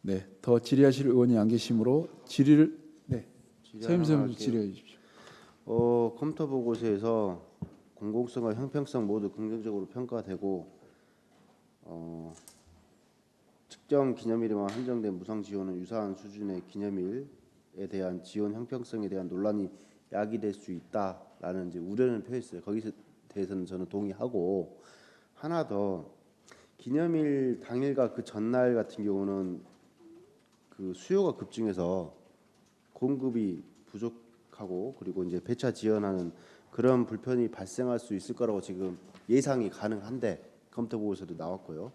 네, 더 질의하실 의원이 안 계시므로 질의를 서임선 할게요. 질의해 주십시오. 검토 보고서에서 공공성과 형평성 모두 긍정적으로 평가되고 특정 기념일에만 한정된 무상 지원은 유사한 수준의 기념일에 대한 지원 형평성에 대한 논란이 야기될 수 있다라는 이제 우려는 표했어요. 거기에 대해서는 저는 동의하고, 하나 더, 기념일 당일과 그 전날 같은 경우는 그 수요가 급증해서 공급이 부족하고 그리고 이제 배차 지연하는 그런 불편이 발생할 수 있을 거라고 지금 예상이 가능한데, 검토 보고서도 나왔고요.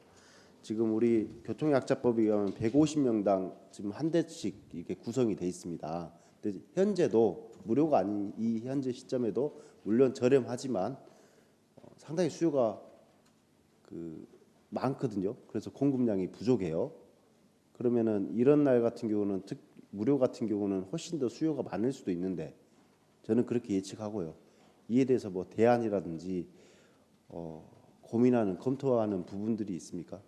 지금 우리 교통약자법에 의하면 150명당 지금 한 대씩 이게 구성이 돼 있습니다. 근데 현재도 무료가 아닌 이 현재 시점에도 물론 저렴하지만 상당히 수요가 많거든요. 그래서 공급량이 부족해요. 그러면은 이런 날 같은 경우는 무료 같은 경우는 훨씬 더 수요가 많을 수도 있는데, 저는 그렇게 예측하고요. 이에 대해서 뭐 대안이라든지 고민하는, 검토하는 부분들이 있습니까?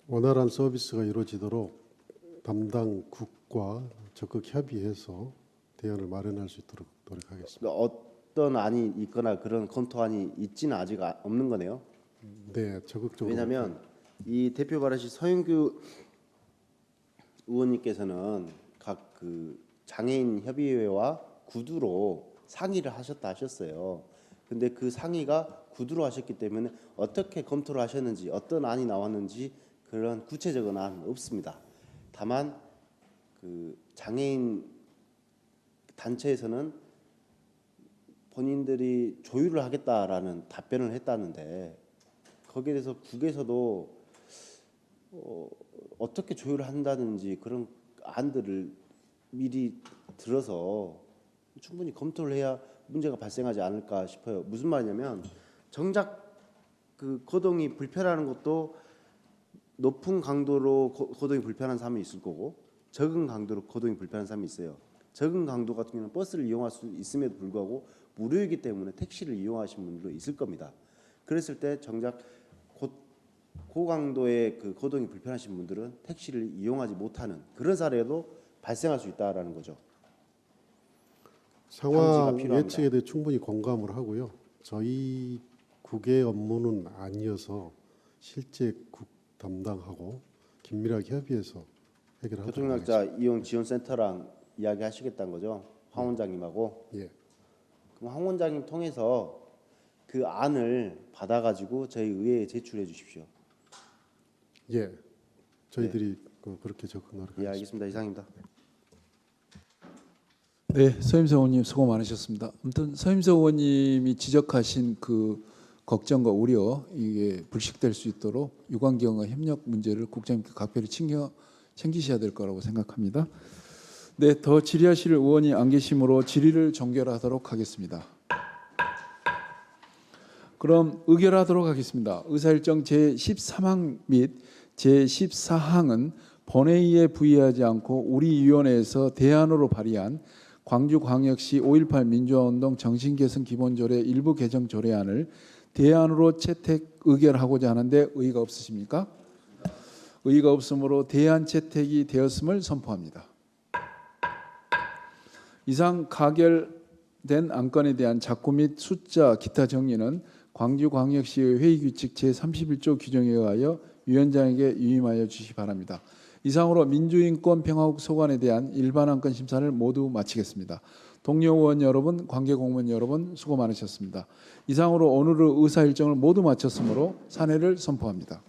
원활한 서비스가 이루어지도록 담당 국과 적극 협의해서 대안을 마련할 수 있도록 노력하겠습니다. 어떤 안이 있거나 그런 검토안이 있지는 아직 없는 거네요. 네, 적극적으로. 왜냐하면 이 대표 발의실 서영규 의원님께서는 각 그 장애인 협의회와 구두로 상의를 하셨어요. 근데 그 상의가 구두로 하셨기 때문에 어떻게 검토를 하셨는지, 어떤 안이 나왔는지 그런 구체적인 안은 없습니다. 다만 그 장애인 단체에서는 본인들이 조율을 하겠다라는 답변을 했다는데, 거기에 대해서 국에서도 어떻게 조율을 한다든지 그런 안들을 미리 들어서 충분히 검토를 해야 문제가 발생하지 않을까 싶어요. 무슨 말이냐면, 정작 그 거동이 불편하는 것도 높은 강도로 거동이 불편한 사람이 있을 거고, 적은 강도로 거동이 불편한 사람이 있어요. 적은 강도 같은 경우는 버스를 이용할 수 있음에도 불구하고 무료이기 때문에 택시를 이용하시는 분들도 있을 겁니다. 그랬을 때 정작 고강도의 그 거동이 불편하신 분들은 택시를 이용하지 못하는 그런 사례도 발생할 수 있다라는 거죠. 상황 필요합니다. 예측에 대해 충분히 공감을 하고요. 저희 국의 업무는 아니어서 실제 국 담당하고 긴밀하게 협의해서 해결하도록 교통약자 하겠습니다. 이용 지원 센터랑 이야기하시겠다는 거죠. 황 원장님하고. 예, 그럼 황 원장님 통해서 그 안을 받아가지고 저희 의회에 제출해 주십시오. 예, 저희들이 그렇게 적극 예, 노력하겠습니다. 알겠습니다. 이상입니다. 네, 서임석 의원님 수고 많으셨습니다. 아무튼 서임석 의원님이 지적하신 그 걱정과 우려, 이게 불식될 수 있도록 유관기관과 협력 문제를 국장님께 각별히 챙기셔야 될 거라고 생각합니다. 네, 더 질의하실 의원이 안 계시므로 질의를 종결하도록 하겠습니다. 그럼 의결하도록 하겠습니다. 의사일정 제13항 및 제14항은 본회의에 부의하지 않고 우리 위원회에서 대안으로 발의한 광주광역시 5.18 민주화운동 정신개선 기본조례 일부 개정 조례안을 대안으로 채택 의결하고자 하는데 의의가 없으십니까? 의의가 없으므로 대안 채택이 되었음을 선포합니다. 이상 가결된 안건에 대한 작구 및 숫자 기타 정리는 광주광역시의 회의규칙 제31조 규정에 의하여 위원장에게 유임하여 주시기 바랍니다. 이상으로 민주인권평화국 소관에 대한 일반 안건 심사를 모두 마치겠습니다. 동료 의원 여러분, 관계공무원 여러분 수고 많으셨습니다. 이상으로 오늘의 의사 일정을 모두 마쳤으므로 산회를 선포합니다.